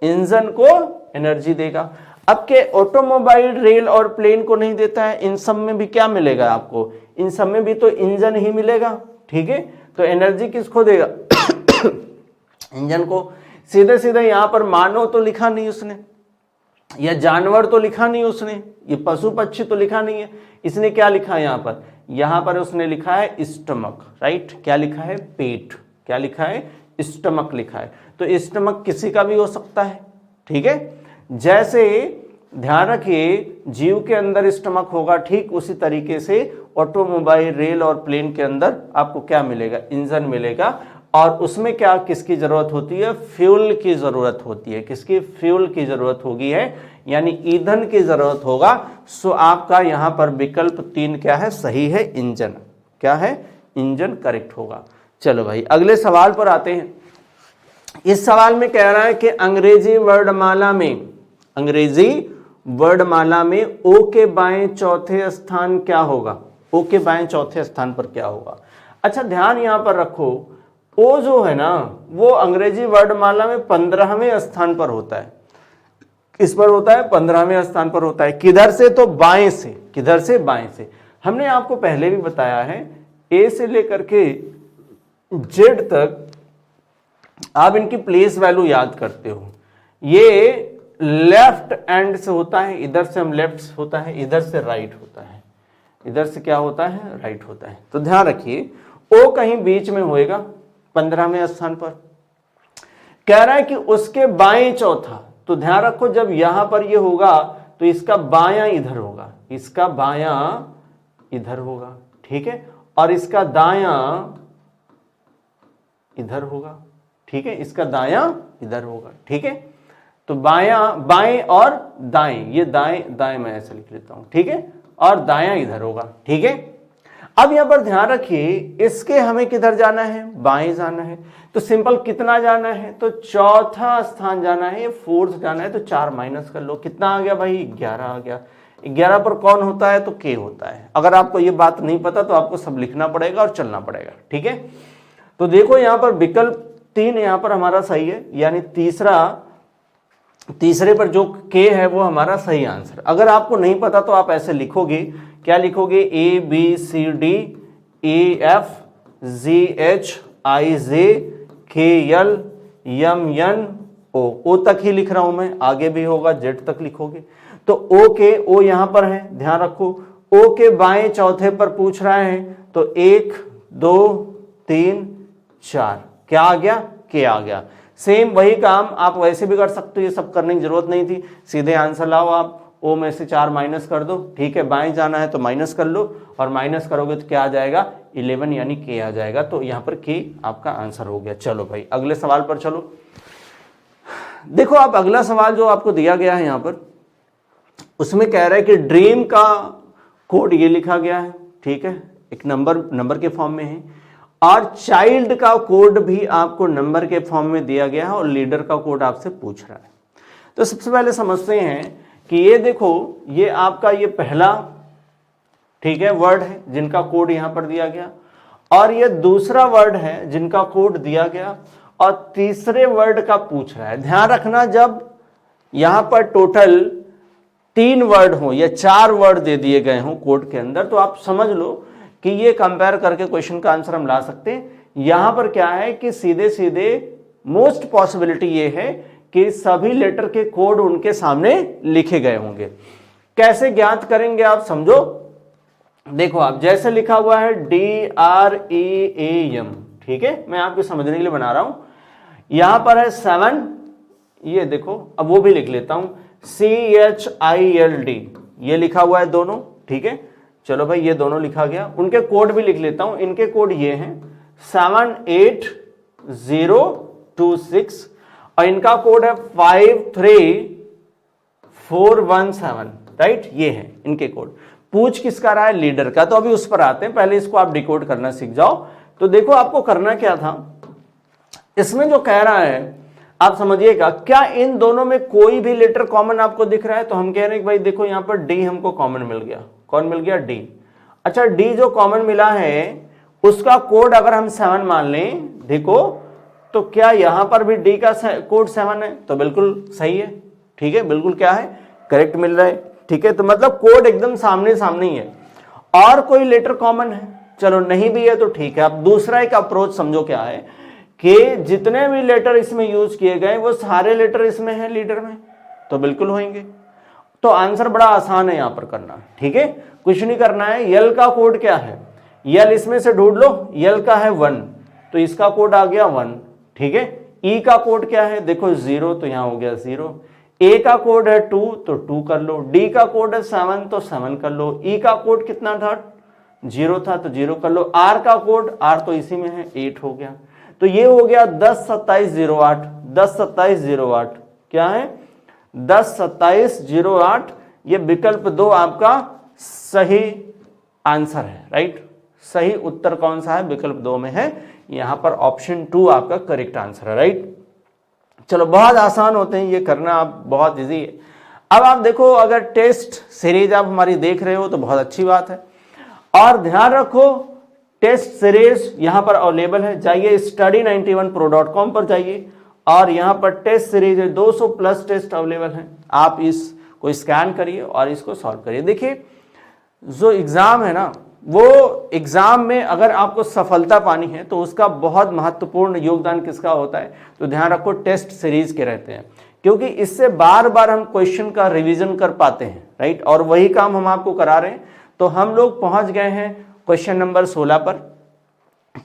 इंजन को एनर्जी देगा। अब के ऑटोमोबाइल, रेल और प्लेन को नहीं देता है, इन सब में भी क्या मिलेगा आपको, इन सब में भी तो इंजन ही मिलेगा। ठीक है, तो एनर्जी किसको देगा इंजन को। सीधे सीधे यहां पर मानव तो लिखा नहीं उसने, या जानवर तो लिखा नहीं उसने, ये पशु पक्षी तो लिखा नहीं है। इसने क्या लिखा है यहां पर उसने लिखा है स्टमक, राइट। क्या लिखा है, पेट। क्या लिखा है, स्टमक लिखा है। तो स्टमक किसी का भी हो सकता है। ठीक है, जैसे ध्यान रखिए जीव के अंदर स्टमक होगा, ठीक उसी तरीके से ऑटोमोबाइल, रेल और प्लेन के अंदर आपको क्या मिलेगा, इंजन मिलेगा। और उसमें क्या, किसकी जरूरत होती है, फ्यूल की जरूरत होती है। किसकी, फ्यूल की जरूरत होगी है, यानी ईंधन की जरूरत होगा। सो आपका यहां पर विकल्प 3 क्या है, सही है, इंजन। क्या है, इंजन करेक्ट होगा। चलो भाई अगले सवाल पर आते हैं। इस सवाल में कह रहा है कि अंग्रेजी वर्णमाला में, अंग्रेजी वर्णमाला में ओ के बाएं चौथे स्थान क्या होगा, ओ के बाएं चौथे स्थान पर क्या होगा। अच्छा ध्यान यहां पर रखो, ओ जो है ना वो अंग्रेजी वर्णमाला में 15वें स्थान पर होता है। किस पर होता है, 15वें स्थान पर होता है। किधर से, तो बाएं से। किधर से, बाएं से। हमने आपको पहले भी बताया है, ए से लेकर के जेड तक आप इनकी प्लेस वैल्यू याद करते हो। ये लेफ्ट एंड से होता है, इधर से हम लेफ्ट होता है, इधर से राइट होता है, इधर से क्या होता है, राइट होता है। तो ध्यान रखिए ओ कहीं बीच में होएगा 15वें स्थान पर। कह रहा है कि उसके बाएं चौथा, तो ध्यान रखो जब यहां पर ये होगा तो इसका बायां इधर होगा, इसका बायां इधर होगा। ठीक है, और इसका दायां इधर होगा। ठीक है, इसका दायां इधर होगा। ठीक है, तो बायां, बाएं और दाएं, ये दाएं दाएं मैं ऐसे लिख लेता हूं। ठीक है, और दायां इधर होगा। ठीक है, अब यहां पर ध्यान रखिए इसके हमें किधर जाना है, बाएं जाना है। तो सिंपल कितना जाना है, तो चौथा स्थान जाना है, फोर्थ जाना है। तो 4 माइनस कर लो, कितना आ गया भाई, 11 आ गया। 11 पर कौन होता है, तो के होता है। अगर आपको ये बात नहीं पता तो आपको सब लिखना पड़ेगा और चलना पड़ेगा। ठीक है, तो देखो यहां पर विकल्प 3 यहां पर हमारा सही है, यानी तीसरे पर जो के है वो हमारा सही आंसर। अगर आपको नहीं पता तो आप ऐसे लिखोगे, क्या लिखोगे, A B C D E F G H I J K L M N O तक ही लिख रहा हूं मैं, आगे भी होगा जेड तक लिखोगे। तो ओ यहां पर है, ध्यान रखो। ओ के बाएं चौथे पर पूछ रहा है, तो 1 2 3 4, क्या आ गया, के आ गया। सेम वही काम आप वैसे भी कर सकते हो, ये सब करने की जरूरत नहीं थी, सीधे आंसर लाओ आप, ओ में से 4 माइनस कर दो, ठीक है, बाएं जाना है तो माइनस कर लो, और माइनस करोगे तो क्या आ जाएगा, 11 यानी के आ जाएगा। तो यहाँ पर के आपका आंसर हो गया। चलो भाई अगले सवाल पर चलो। देखो आप अगला सवाल जो आपको दिया गया है यहाँ पर, उसमें कह रहा है कि ड्रीम का कोड ये लिखा गया है, ठीक है, एक नंबर के फॉर्म में है, और चाइल्ड का कोड भी आपको नंबर के फॉर्म में दिया गया है, और लीडर का कोड आपसे पूछ रहा है। तो सबसे पहले समझते हैं कि ये देखो, ये आपका ये पहला, ठीक है, वर्ड है जिनका कोड यहां पर दिया गया, और ये दूसरा वर्ड है जिनका कोड दिया गया, और तीसरे वर्ड का पूछ रहा है। ध्यान रखना, जब यहां पर टोटल 3 वर्ड हो या 4 वर्ड दे दिए गए हों कोड के अंदर, तो आप समझ लो कि ये कंपेयर करके क्वेश्चन का आंसर हम ला सकते हैं। यहां पर क्या है कि सीधे सीधे मोस्ट पॉसिबिलिटी ये है कि सभी लेटर के कोड उनके सामने लिखे गए होंगे। कैसे ज्ञात करेंगे आप समझो, देखो आप जैसे लिखा हुआ है DREAM, ठीक है, मैं आपको समझने के लिए बना रहा हूं। यहां पर है 7, ये देखो, अब वो भी लिख लेता हूं, CHILD, ये लिखा हुआ है दोनों, ठीक है। चलो भाई ये दोनों लिखा गया, उनके कोड भी लिख लेता हूं। इनके कोड ये हैं 78026, और इनका कोड है 53417, राइट, ये है इनके कोड। पूछ किसका रहा है, लीडर का। तो अभी उस पर आते हैं, पहले इसको आप डिकोड करना सीख जाओ। तो देखो आपको करना क्या था, इसमें जो कह रहा है आप समझिएगा, क्या इन दोनों में कोई भी लेटर कॉमन आपको दिख रहा है? तो हम कह रहे हैं कि भाई देखो यहां पर डी हमको कॉमन मिल गया। कौन मिल गया, डी। अच्छा, डी जो कॉमन मिला है उसका कोड अगर हम 7 मान लें, देखो तो क्या यहां पर भी डी का कोड 7 है? तो बिल्कुल सही है, ठीक है, बिल्कुल क्या है, करेक्ट मिल रहा है, ठीक है। तो मतलब कोड एकदम सामने सामने ही है। और कोई लेटर कॉमन है? चलो नहीं भी है तो ठीक है। अब दूसरा एक अप्रोच समझो क्या है कि जितने भी लेटर इसमें यूज किए गए वो सारे लेटर इसमें हैं लीडर में, तो बिल्कुल होंगे। तो आंसर बड़ा आसान है यहां पर करना, ठीक है, कुछ नहीं करना है। यल का कोड क्या है, यल इसमें से ढूंढ लो, यल का है 1, तो इसका कोड आ गया 1, ठीक है। ई का कोड क्या है, देखो 0, तो यहां हो गया 0। ए का कोड है 2, तो 2 कर लो। डी का कोड है 7, तो 7 कर लो। ई का कोड कितना था, 0 था, तो 0 कर लो। आर का कोड, आर तो इसी में है, 8 हो गया। तो ये हो गया 102708, 102708 क्या है, 102708। ये विकल्प 2 आपका सही आंसर है, राइट। सही उत्तर कौन सा है, विकल्प 2 में है, यहां पर ऑप्शन 2 आपका करेक्ट आंसर है, राइट। चलो बहुत आसान होते हैं ये करना, आप बहुत इजी है। अब आप देखो, अगर टेस्ट सीरीज आप हमारी देख रहे हो तो बहुत अच्छी बात है, और ध्यान रखो टेस्ट सीरीज यहां पर अवेलेबल है। जाइए study91pro.com पर जाइए, और यहां पर टेस्ट सीरीज है, 200 प्लस टेस्ट अवेलेबल है। आप इसको स्कैन करिए और इसको सॉल्व करिए। देखिए जो एग्जाम है ना, वो एग्जाम में अगर आपको सफलता पानी है तो उसका बहुत महत्वपूर्ण योगदान किसका होता है, तो ध्यान रखो टेस्ट सीरीज के रहते हैं, क्योंकि इससे बार बार हम क्वेश्चन का रिवीजन कर पाते हैं, राइट। और वही काम हम आपको करा रहे हैं। तो हम लोग पहुंच गए हैं क्वेश्चन नंबर 16 पर।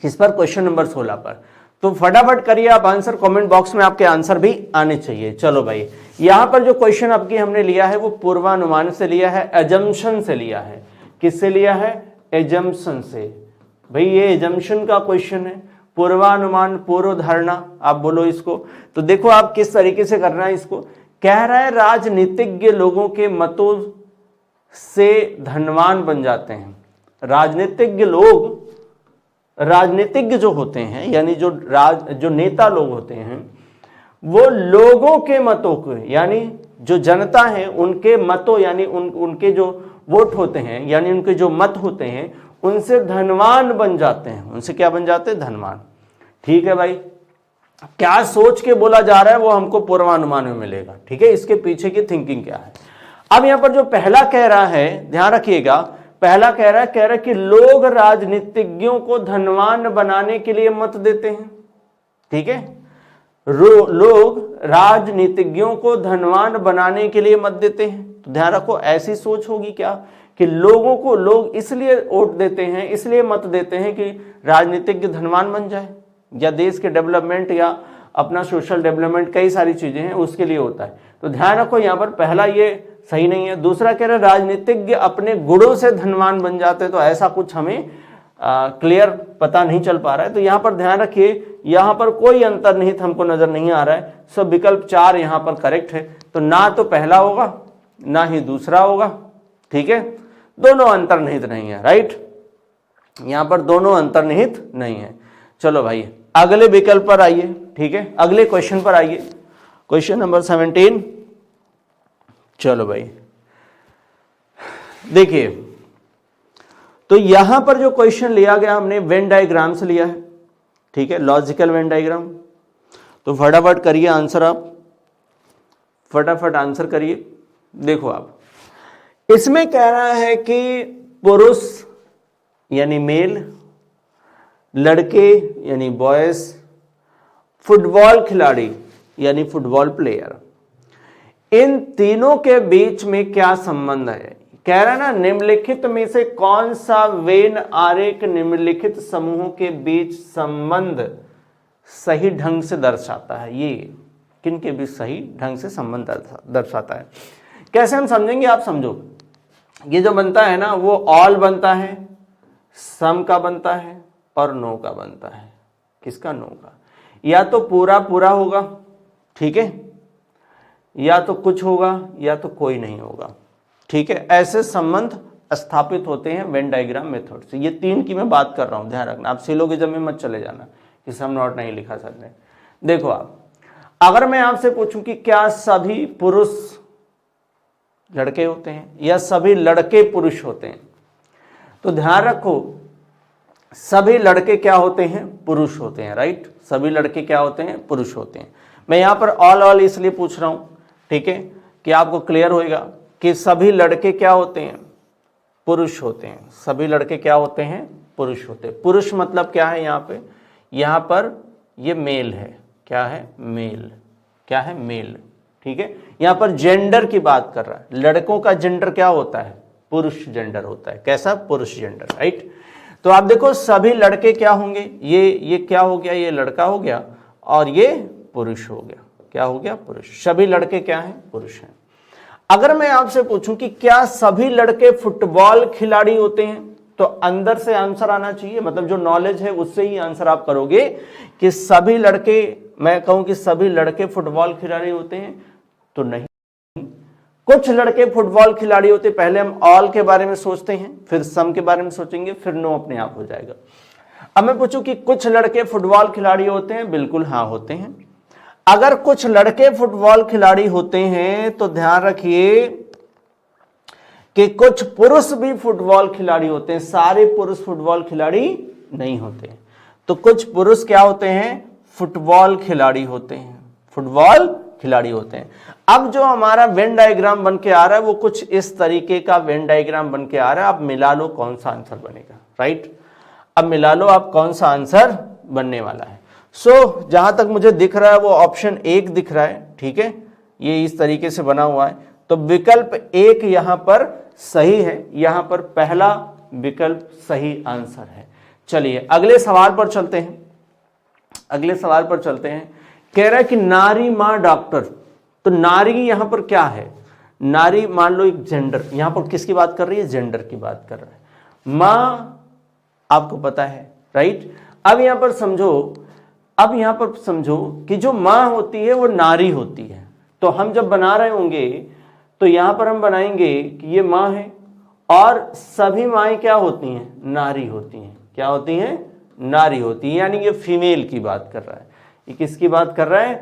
किस पर, क्वेश्चन नंबर 16 पर। तो फटाफट करिए आप आंसर, कमेंट बॉक्स में आपके आंसर भी आने चाहिए। चलो भाई, यहां पर जो क्वेश्चन आपकी हमने लिया है वो पूर्वानुमान से लिया है, एजम्पशन से लिया है। किससे लिया है, एजम्पशन से। भाई ये एजम्पशन का क्वेश्चन है, पूर्वानुमान, पूर्व धारणा आप बोलो इसको। तो देखो आप किस तरीके से करना है इसको। कह रहा है राजनीतिज्ञ लोगों के मतों से धनवान बन जाते हैं। राजनीतिज्ञ लोग, राजनीतिज्ञ जो होते हैं यानी जो नेता लोग होते हैं, वो लोगों के मतों को, यानी जो जनता है उनके मतों, यानी उनके जो वोट होते हैं, यानी उनके जो मत होते हैं, उनसे धनवान बन जाते हैं। उनसे क्या बन जाते हैं, धनवान। ठीक है भाई, क्या सोच के बोला जा रहा है वो हमको पूर्वानुमान में मिलेगा, ठीक है। इसके पीछे की थिंकिंग क्या है। अब यहां पर जो पहला कह रहा है, ध्यान रखिएगा, पहला कह रहा है कि लोग राजनीतिज्ञों को धनवान बनाने के लिए मत देते हैं, ठीक है। लोग राजनीतिज्ञों को धनवान बनाने के लिए मत देते हैं। तो ध्यान रखो, ऐसी सोच होगी क्या कि लोगों को लोग इसलिए वोट देते हैं, इसलिए मत देते हैं कि राजनीतिज्ञ धनवान बन जाए, या देश के डेवलपमेंट या अपना सोशल डेवलपमेंट, कई सारी चीजें हैं उसके लिए होता है। तो ध्यान रखो यहाँ पर पहला ये सही नहीं है। दूसरा कह रहे राजनीतिज्ञ अपने गुणों से धनवान बन जाते, तो ऐसा कुछ हमें क्लियर पता नहीं चल पा रहा है। तो यहाँ पर ध्यान रखिए, यहाँ पर कोई अंतर्निहित हमको नजर नहीं आ रहा है। सो विकल्प 4 यहाँ पर करेक्ट है। तो ना तो पहला होगा ना ही दूसरा होगा, ठीक है, दोनों अंतर्निहित नहीं है, राइट, यहाँ पर दोनों अंतर्निहित नहीं है। चलो भाई अगले विकल्प पर आइए, ठीक है, अगले क्वेश्चन पर आइए, क्वेश्चन नंबर 17। चलो भाई देखिए, तो यहां पर जो क्वेश्चन लिया गया हमने वेन डायग्राम से लिया है, ठीक है, लॉजिकल वेन डायग्राम। तो फटाफट करिए आंसर, आप फटाफट आंसर करिए। देखो आप, इसमें कह रहा है कि पुरुष यानी मेल, लड़के यानी बॉयज, फुटबॉल खिलाड़ी यानी फुटबॉल प्लेयर, इन तीनों के बीच में क्या संबंध है। कह रहा है ना, निम्नलिखित में से कौन सा वेन आरेख निम्नलिखित समूहों के बीच संबंध सही ढंग से दर्शाता है। ये किन के बीच सही ढंग से संबंध दर्शाता है। कैसे हम समझेंगे, आप समझो। ये जो बनता है ना, वो ऑल बनता है, सम का बनता है और नो का बनता है। किसका? नो का। या तो पूरा पूरा होगा, ठीक है, या तो कुछ होगा, या तो कोई नहीं होगा, ठीक है। ऐसे संबंध स्थापित होते हैं वेन डायग्राम मेथड से। ये 3 की मैं बात कर रहा हूं, ध्यान रखना। आप सिलोगिज्म में मत चले जाना कि सम नॉट नहीं लिखा सर ने। देखो आप, अगर मैं आपसे पूछूं कि क्या सभी पुरुष लड़के होते हैं या सभी लड़के पुरुष होते हैं, तो ध्यान रखो सभी लड़के क्या होते हैं? पुरुष होते हैं, राइट। सभी लड़के क्या होते हैं? पुरुष होते हैं। मैं यहां पर ऑल इसलिए पूछ रहा हूं, ठीक है, कि आपको क्लियर होएगा कि सभी लड़के क्या होते हैं? पुरुष होते हैं। सभी लड़के क्या होते हैं? पुरुष होते हैं। पुरुष मतलब क्या है यहाँ पर ये मेल है। क्या है? मेल। क्या है? मेल, ठीक है। यहाँ पर जेंडर की बात कर रहा है। लड़कों का जेंडर क्या होता है? पुरुष जेंडर होता है। कैसा? पुरुष जेंडर, राइट। तो आप देखो सभी लड़के क्या होंगे? ये क्या हो गया? ये लड़का हो गया और ये पुरुष हो गया। क्या हो गया? पुरुष। सभी लड़के क्या हैं? पुरुष हैं। अगर मैं आपसे पूछूं कि क्या सभी लड़के फुटबॉल खिलाड़ी होते हैं, तो अंदर से आंसर आना चाहिए, मतलब जो नॉलेज है उससे ही आंसर आप करोगे कि सभी लड़के, मैं कहूं कि सभी लड़के फुटबॉल खिलाड़ी होते हैं, तो नहीं। कुछ लड़के फुटबॉल खिलाड़ी होते। पहले हम ऑल के बारे में सोचते हैं, फिर सम के बारे में सोचेंगे, फिर नो अपने आप हो जाएगा। अब मैं पूछूं कि कुछ लड़के फुटबॉल खिलाड़ी होते हैं, बिल्कुल हाँ होते हैं। अगर कुछ लड़के फुटबॉल खिलाड़ी होते हैं तो ध्यान रखिए कि कुछ पुरुष भी फुटबॉल खिलाड़ी होते हैं। सारे पुरुष फुटबॉल खिलाड़ी नहीं होते। तो कुछ पुरुष क्या होते हैं? फुटबॉल खिलाड़ी होते हैं। फुटबॉल खिलाड़ी होते हैं। अब जो हमारा वेन डायग्राम बन के आ रहा है वो कुछ इस तरीके का वेन डायग्राम बन के आ रहा है। अब मिला लो कौन सा आंसर बनेगा, राइट। अब मिला लो आप कौन सा आंसर बनने वाला है। जहां तक मुझे दिख रहा है वो ऑप्शन 1 दिख रहा है, ठीक है, ये इस तरीके से बना हुआ है। तो विकल्प 1 यहां पर सही है। यहां पर पहला विकल्प सही आंसर है। चलिए अगले सवाल पर चलते हैं। अगले सवाल पर चलते हैं। कह रहा है कि नारी मां डॉक्टर। तो नारी यहां पर क्या है? नारी मान लो एक जेंडर, यहां पर किसकी बात कर रही है? जेंडर की बात कर रहा है। मां आपको पता है, राइट। अब यहां पर समझो कि जो मां होती है वो नारी होती है। तो हम जब बना रहे होंगे तो यहां पर हम बनाएंगे कि ये मां है और सभी माएँ क्या होती हैं? नारी होती हैं। क्या होती हैं? नारी होती है। यानी ये फीमेल की बात कर रहा है। ये किसकी बात कर रहा है?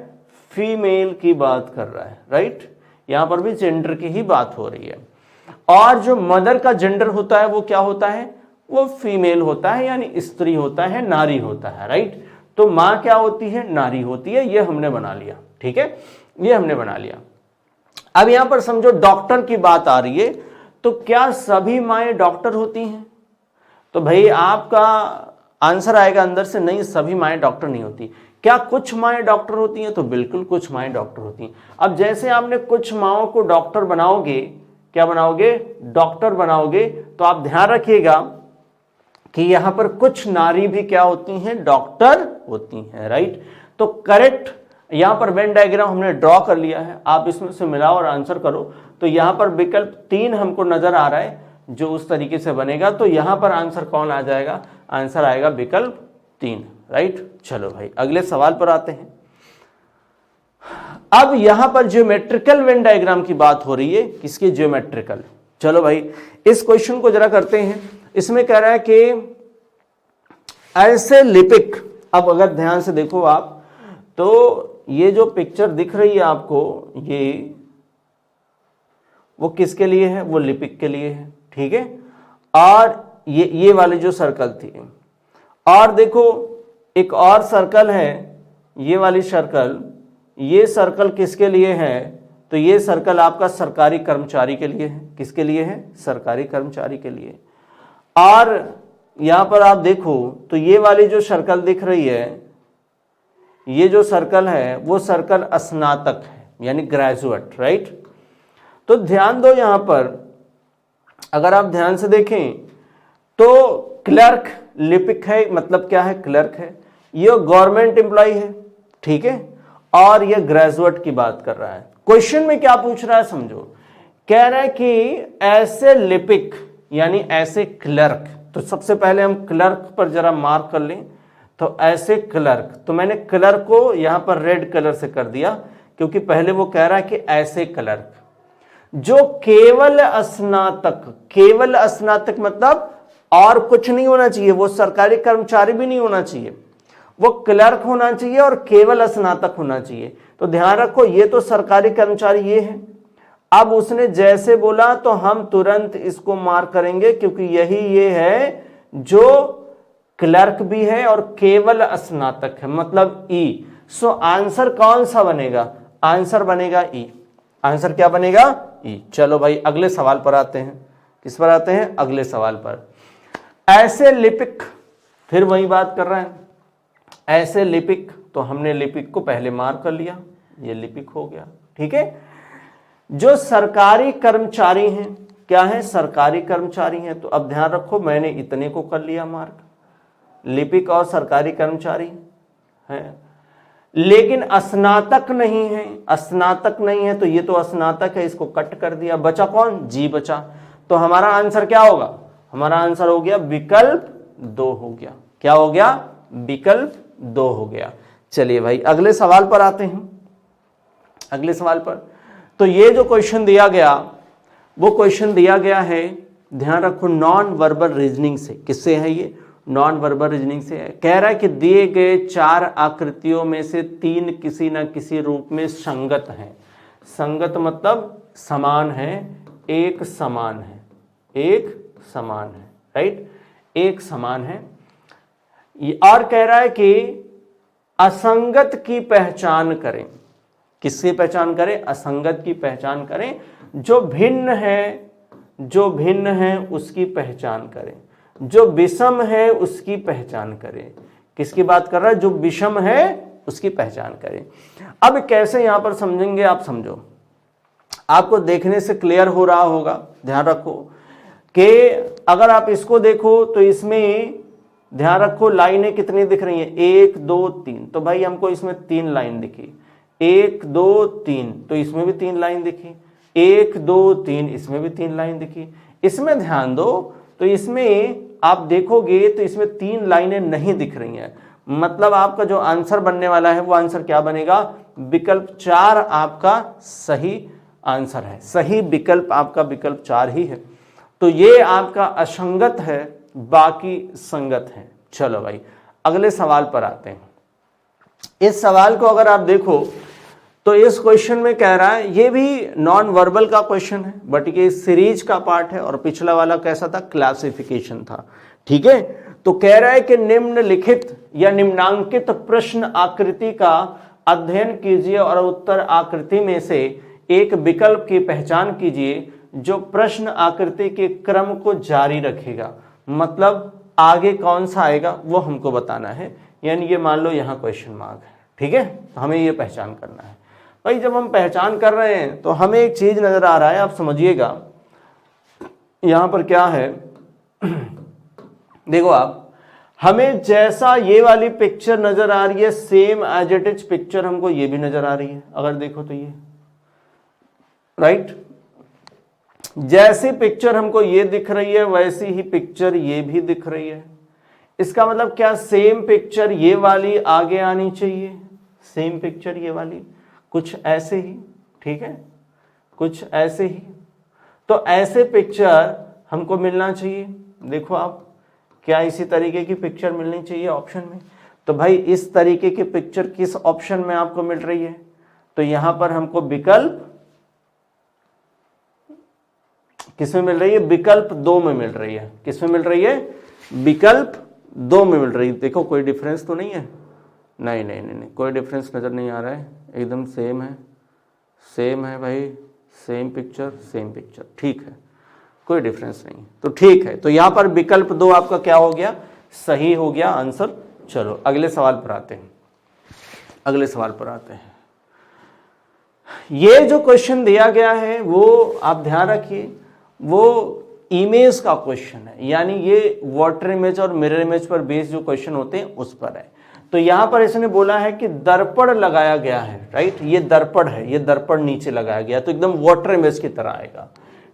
फीमेल की बात कर रहा है, राइट। यहां पर भी जेंडर की ही बात हो रही है। और जो मदर का जेंडर होता है वो क्या होता है? वो फीमेल होता है, यानी स्त्री होता है, नारी होता है, राइट। तो मां क्या होती है? नारी होती है। ये हमने बना लिया, ठीक है, ये हमने बना लिया। अब यहां पर समझो डॉक्टर की बात आ रही है। तो क्या सभी माएँ डॉक्टर होती हैं? तो भाई आपका आंसर आएगा अंदर से, नहीं, सभी माएँ डॉक्टर नहीं होती। क्या कुछ माएँ डॉक्टर होती हैं? तो बिल्कुल कुछ माएँ डॉक्टर होती हैं। अब जैसे आपने कुछ माओं को डॉक्टर बनाओगे, क्या बनाओगे, डॉक्टर बनाओगे। तो आप ध्यान रखिएगा कि यहां पर कुछ नारी भी क्या होती हैं, डॉक्टर होती हैं, राइट। तो करेक्ट, यहां पर वेन डायग्राम हमने ड्रॉ कर लिया है, आप इसमें से मिलाओ और आंसर करो। तो यहां पर विकल्प 3 हमको नजर आ रहा है जो उस तरीके से बनेगा। तो यहां पर आंसर कौन आ जाएगा, आंसर आएगा विकल्प 3, राइट। चलो भाई अगले सवाल पर आते हैं। अब यहां पर ज्योमेट्रिकल वेन डायग्राम की बात हो रही है, किसकी, ज्योमेट्रिकल। चलो भाई इस क्वेश्चन को जरा करते हैं। इसमें कह रहा है कि ऐसे लिपिक, अब अगर ध्यान से देखो आप तो ये जो पिक्चर दिख रही है आपको, ये वो किसके लिए है, वो लिपिक के लिए है, ठीक है। और ये वाली जो सर्कल थी, और देखो एक और सर्कल है, ये वाली सर्कल, ये सर्कल किसके लिए है, तो ये सर्कल आपका सरकारी कर्मचारी के लिए है। किसके लिए है, सरकारी कर्मचारी के लिए। और यहां पर आप देखो तो ये वाली जो सर्कल दिख रही है, ये जो सर्कल है वो सर्कल स्नातक है, यानी ग्रेजुएट, राइट। तो ध्यान दो यहां पर, अगर आप ध्यान से देखें तो क्लर्क लिपिक है, मतलब क्या है, क्लर्क है। ये गवर्नमेंट एम्प्लॉय है, ठीक है, और ये ग्रेजुएट की बात कर रहा है। क्वेश्चन में क्या पूछ रहा है समझो, कह रहा है कि ऐसे लिपिक यानी ऐसे क्लर्क। तो सबसे पहले हम क्लर्क पर जरा मार्क कर लें। तो ऐसे क्लर्क, तो मैंने क्लर्क को यहां पर रेड कलर से कर दिया क्योंकि पहले वो कह रहा है कि ऐसे क्लर्क जो केवल स्नातक, केवल स्नातक मतलब और कुछ नहीं होना चाहिए, वो सरकारी कर्मचारी भी नहीं होना चाहिए, वो क्लर्क होना चाहिए और केवल स्नातक होना चाहिए। तो ध्यान रखो ये तो सरकारी कर्मचारी ये है। अब उसने जैसे बोला तो हम तुरंत इसको मार्क करेंगे क्योंकि यही ये है जो क्लर्क भी है और केवल स्नातक है, मतलब ई। सो आंसर कौन सा बनेगा, आंसर बनेगा ई। आंसर क्या बनेगा, ई। चलो भाई अगले सवाल पर आते हैं। किस पर आते हैं, अगले सवाल पर। ऐसे लिपिक, फिर वही बात कर रहे हैं, ऐसे लिपिक। तो हमने लिपिक को पहले मार्क कर लिया, ये लिपिक हो गया, ठीक है। जो सरकारी कर्मचारी हैं, क्या है, सरकारी कर्मचारी हैं। तो अब ध्यान रखो मैंने इतने को कर लिया मार्क, लिपिक और सरकारी कर्मचारी हैं, लेकिन स्नातक नहीं है, स्नातक नहीं है। तो ये तो स्नातक है, इसको कट कर दिया, बचा कौन, जी बचा। तो हमारा आंसर क्या होगा, हमारा आंसर हो गया विकल्प 2 हो गया। क्या हो गया, विकल्प 2 हो गया। चलिए भाई अगले सवाल पर आते हैं। अगले सवाल पर तो ये जो क्वेश्चन दिया गया वो क्वेश्चन दिया गया है, ध्यान रखो, नॉन वर्बल रीजनिंग से। किससे है ये, नॉन वर्बल रीजनिंग से है। कह रहा है कि दिए गए 4 आकृतियों में से 3 किसी न किसी रूप में संगत हैं। संगत मतलब समान है, एक समान है, एक समान है, राइट, एक समान है। और कह रहा है कि असंगत की पहचान करें। किसकी पहचान करें, असंगत की पहचान करें। जो भिन्न है, जो भिन्न है उसकी पहचान करें, जो विषम है उसकी पहचान करें। किसकी बात कर रहा है, जो विषम है उसकी पहचान करें। अब कैसे यहां पर समझेंगे आप, समझो, आपको देखने से क्लियर हो रहा होगा। ध्यान रखो कि अगर आप इसको देखो तो इसमें ध्यान रखो लाइनें कितनी दिख रही हैं, 1 2 3। तो भाई हमको इसमें 3 लाइन दिखी, 1 2 3। तो इसमें भी 3 लाइन दिखी, 1 2 3, इसमें भी 3 लाइन दिखी। इसमें ध्यान दो तो इसमें आप देखोगे तो इसमें 3 लाइनें नहीं दिख रही हैं, मतलब आपका जो आंसर बनने वाला है वो आंसर क्या बनेगा, विकल्प 4 आपका सही आंसर है। सही विकल्प आपका विकल्प 4 ही है। तो ये आपका असंगत है, बाकी संगत है। चलो भाई अगले सवाल पर आते हैं। इस सवाल को अगर आप देखो तो इस क्वेश्चन में कह रहा है, ये भी नॉन वर्बल का क्वेश्चन है बट ये सीरीज का पार्ट है, और पिछला वाला कैसा था, क्लासिफिकेशन था, ठीक है। तो कह रहा है कि निम्नलिखित या निम्नांकित प्रश्न आकृति का अध्ययन कीजिए और उत्तर आकृति में से एक विकल्प की पहचान कीजिए जो प्रश्न आकृति के क्रम को जारी रखेगा। मतलब आगे कौन सा आएगा वो हमको बताना है, यानी ये मान लो यहाँ क्वेश्चन मार्क है, ठीक है। तो हमें ये पहचान करना है। भाई जब हम पहचान कर रहे हैं तो हमें एक चीज नजर आ रहा है, आप समझिएगा यहां पर क्या है देखो आप, हमें जैसा ये वाली पिक्चर नजर आ रही है same as it is picture हमको ये भी नजर आ रही है। अगर देखो तो ये राइट, जैसी पिक्चर हमको ये दिख रही है वैसी ही पिक्चर ये भी दिख रही है। इसका मतलब क्या, सेम पिक्चर ये वाली आगे आनी चाहिए, सेम पिक्चर ये वाली कुछ ऐसे ही, ठीक है, कुछ ऐसे ही। तो ऐसे पिक्चर हमको मिलना चाहिए। देखो आप, क्या इसी तरीके की पिक्चर मिलनी चाहिए ऑप्शन में? तो भाई इस तरीके की पिक्चर किस ऑप्शन में आपको मिल रही है? तो यहां पर हमको विकल्प किसमें मिल रही है? विकल्प 2 में मिल रही है। किसमें मिल रही है? विकल्प 2 में मिल रही है। देखो कोई डिफरेंस तो नहीं है? नहीं नहीं नहीं नहीं, कोई डिफरेंस नजर नहीं आ रहा है, एकदम सेम है, सेम है भाई, सेम पिक्चर, ठीक है, कोई डिफरेंस नहीं। तो ठीक है, तो यहां पर विकल्प 2 आपका क्या हो गया? सही हो गया आंसर। चलो अगले सवाल पर आते हैं, अगले सवाल पर आते हैं। ये जो क्वेश्चन दिया गया है वो आप ध्यान रखिए, वो इमेज का क्वेश्चन है, यानी ये वाटर इमेज और मिरर इमेज पर बेस्ड जो क्वेश्चन होते हैं उस पर है। तो यहां पर इसने बोला है कि दर्पण लगाया गया है, राइट, ये दर्पण है, ये दर्पण नीचे लगाया गया, तो एकदम वाटर इमेज की तरह आएगा,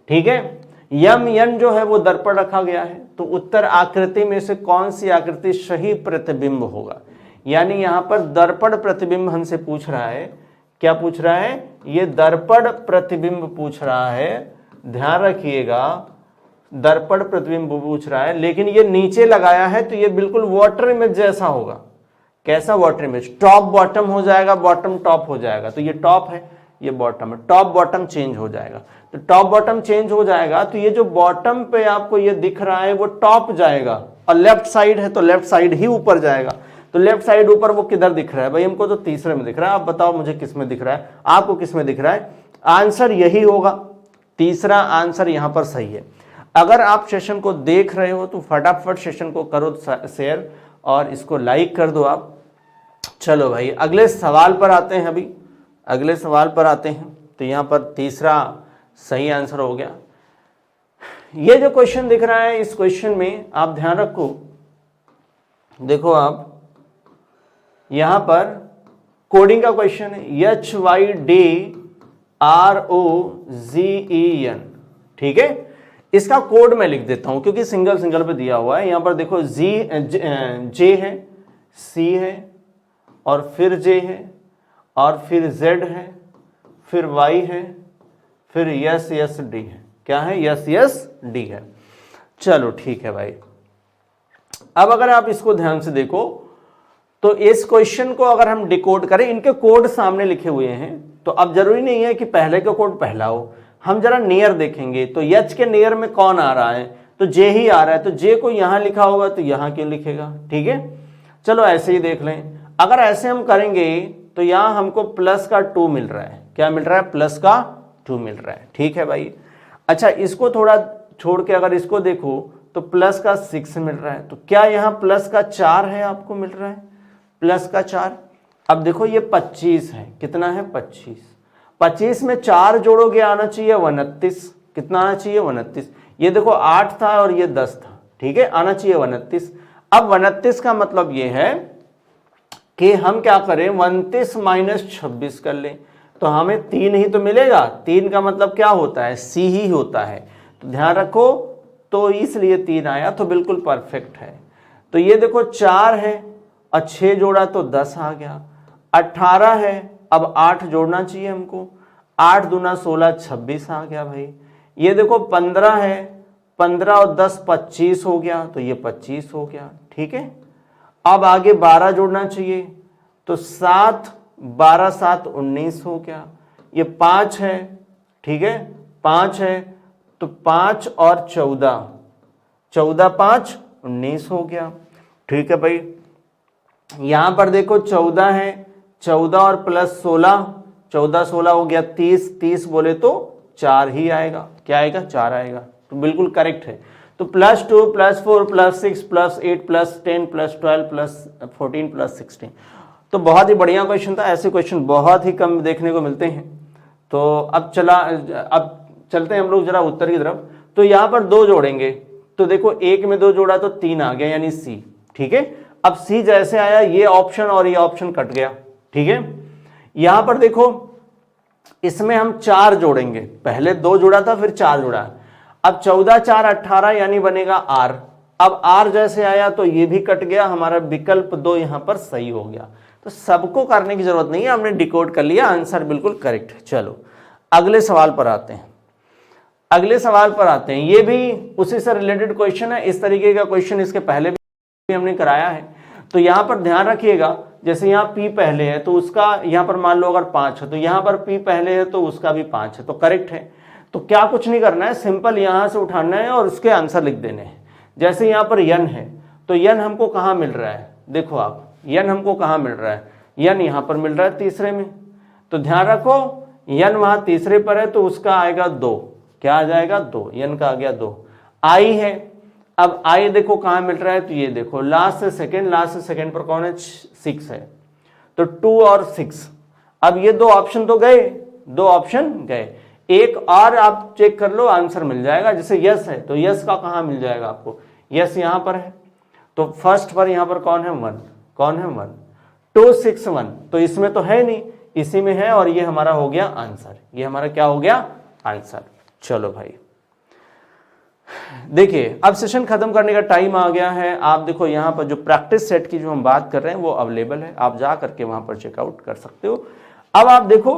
ठीक है। यम यन जो है वो दर्पण रखा गया है, तो उत्तर आकृति में से कौन सी आकृति सही प्रतिबिंब होगा? यानी यहां पर दर्पण प्रतिबिंब हमसे पूछ रहा है। क्या पूछ रहा है? ये दर्पण प्रतिबिंब पूछ रहा है, ध्यान रखिएगा, दर्पण प्रतिबिंब पूछ रहा है, लेकिन ये नीचे लगाया है तो ये बिल्कुल वाटर इमेज जैसा होगा। कैसा वाटर इमेज? टॉप बॉटम हो जाएगा, बॉटम टॉप हो जाएगा, तो ये टॉप है, ये बॉटम है, टॉप बॉटम चेंज हो जाएगा। तो टॉप बॉटम चेंज हो जाएगा तो ये जो बॉटम पे आपको ये दिख रहा है वो टॉप जाएगा, और लेफ्ट साइड है तो लेफ्ट साइड ही ऊपर जाएगा। तो लेफ्ट साइड ऊपर वो किधर दिख रहा है भाई? हमको तो तीसरे में दिख रहा है। आप बताओ मुझे किस में दिख रहा है, आपको किस में दिख रहा है? आंसर यही होगा, तीसरा आंसर यहां पर सही है। अगर आप सेशन को देख रहे हो तो फटाफट सेशन को करो शेयर और इसको लाइक कर दो आप। चलो भाई अगले सवाल पर आते हैं, अभी अगले सवाल पर आते हैं। तो यहां पर तीसरा सही आंसर हो गया। ये जो क्वेश्चन दिख रहा है, इस क्वेश्चन में आप ध्यान रखो, देखो आप यहां पर कोडिंग का क्वेश्चन है, HYDROZEN, ठीक है। इसका कोड मैं लिख देता हूं क्योंकि सिंगल सिंगल पे दिया हुआ है। यहां पर देखो जे है, सी है, और फिर जे है, और फिर जेड है, फिर वाई है, फिर यस डी है। क्या है? यस डी है। चलो ठीक है भाई। अब अगर आप इसको ध्यान से देखो तो इस क्वेश्चन को अगर हम डिकोड करें, इनके कोड सामने लिखे हुए हैं, तो अब जरूरी नहीं है कि पहले का कोड पहला हो, हम जरा नियर देखेंगे। तो यच के नियर में कौन आ रहा है? तो जे ही आ रहा है, तो जे को यहां लिखा होगा तो यहां क्यों लिखेगा? ठीक है, चलो ऐसे ही देख लें। अगर ऐसे हम करेंगे तो यहां हमको प्लस का 2 मिल रहा है। क्या मिल रहा है? प्लस का 2 मिल रहा है, ठीक है भाई। अच्छा, इसको थोड़ा छोड़ के अगर इसको देखो तो प्लस का 6 मिल रहा है। तो क्या यहां प्लस का 4 है? आपको मिल रहा है प्लस का 4। अब देखो ये 25 है, कितना है? 25। 25 में 4 जोड़ोगे आना चाहिए 29। कितना आना चाहिए? 29। ये देखो 8 था और ये 10 था, ठीक है, आना चाहिए 29। अब 29 का मतलब ये है कि हम क्या करें, 29 माइनस 26 कर लें, तो हमें 3 ही तो मिलेगा। 3 का मतलब क्या होता है? सी ही होता है। तो ध्यान रखो, तो इसलिए 3 आया, तो बिल्कुल परफेक्ट है। तो ये देखो 4 है और 6 जोड़ा तो 10 आ गया। 18 है, अब 8 जोड़ना चाहिए हमको, 8 दूना 16, 26 आ गया भाई। ये देखो 15 है, 15 और 10 25 हो गया, तो ये 25 हो गया, ठीक है। अब आगे 12 जोड़ना चाहिए, तो 7 12 7 19 हो गया। ये 5 है, ठीक है, 5 है, तो 5 और 14, 14 5 19 हो गया, ठीक है भाई। यहां पर देखो 14 है, 14 और प्लस 16, 14 16 हो गया 30, 30 बोले तो 4 ही आएगा। क्या आएगा? 4 आएगा, तो बिल्कुल करेक्ट है। तो +2 +4 +6 +8 +10 +12 +14 +16। तो बहुत ही बढ़िया क्वेश्चन था। ऐसे क्वेश्चन बहुत ही कम देखने को मिलते हैं। तो अब चलते हैं हम लोग जरा उत्तर की तरफ। तो यहां पर 2 जोड़ेंगे, तो देखो 1 में 2 जोड़ा तो 3 आ गया यानी सी। ठीक है, अब सी जैसे आया ये ऑप्शन और ये ऑप्शन कट गया। ठीक है, यहां पर देखो इसमें हम 4 जोड़ेंगे, पहले 2 जोड़ा था फिर 4 जोड़ा, अब 14 4 18 यानी बनेगा आर। अब आर जैसे आया तो ये भी कट गया, हमारा विकल्प 2 यहां पर सही हो गया। तो सबको करने की जरूरत नहीं है, हमने डिकोड कर लिया, आंसर बिल्कुल करेक्ट है। चलो अगले सवाल पर आते हैं। अगले सवाल पर आते हैं, ये भी उसी से रिलेटेड क्वेश्चन है। इस तरीके का क्वेश्चन इसके पहले भी हमने कराया है। तो यहां पर ध्यान रखिएगा, जैसे यहां P पहले है तो उसका यहां पर मान लो अगर 5 है तो यहां पर P पहले है तो उसका भी 5 है, तो करेक्ट है। तो क्या कुछ नहीं करना है, सिंपल यहां से उठाना है और उसके आंसर लिख देने हैं। जैसे यहां पर n है तो n हमको कहां मिल रहा है, देखो आप n हमको कहां मिल रहा है, n यहां पर मिल रहा है तीसरे में। तो ध्यान रखो n वहां तीसरे पर है तो उसका आएगा 2, क्या आ जाएगा 2, n का आ गया 2। i है, अब i देखो कहां मिल रहा है, तो ये देखो लास्ट से सेकंड पर कौन है, 6 है, तो 2 और 6। अब ये 2 ऑप्शन तो गए, 2 ऑप्शन गए, एक और आप चेक कर लो आंसर मिल जाएगा। जैसे यस है तो यस का कहां मिल जाएगा आपको, यस यहां पर है तो फर्स्ट पर यहां पर कौन है 1, कौन है 1, 2 6 1, तो इसमें तो है नहीं, इसी में है और ये हमारा हो गया आंसर, ये हमारा क्या हो गया आंसर। चलो भाई देखिए अब सेशन खत्म करने का टाइम आ गया है। आप देखो यहां पर जो प्रैक्टिस सेट की जो हम बात कर रहे हैं वो अवेलेबल है, आप जा करके वहां पर चेकआउट कर सकते हो। अब आप देखो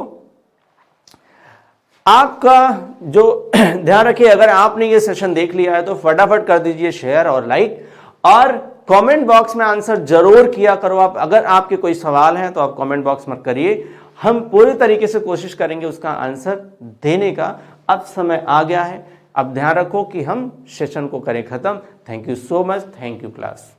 आपका जो ध्यान रखिए, अगर आपने ये सेशन देख लिया है तो फटाफट कर दीजिए शेयर और लाइक, और कमेंट बॉक्स में आंसर जरूर किया करो आप। अगर आपके कोई सवाल हैं तो आप कमेंट बॉक्स में करिए, हम पूरी तरीके से कोशिश करेंगे उसका आंसर देने का। अब समय आ गया है, अब ध्यान रखो कि हम सेशन को करें खत्म। Thank you so much, thank you class.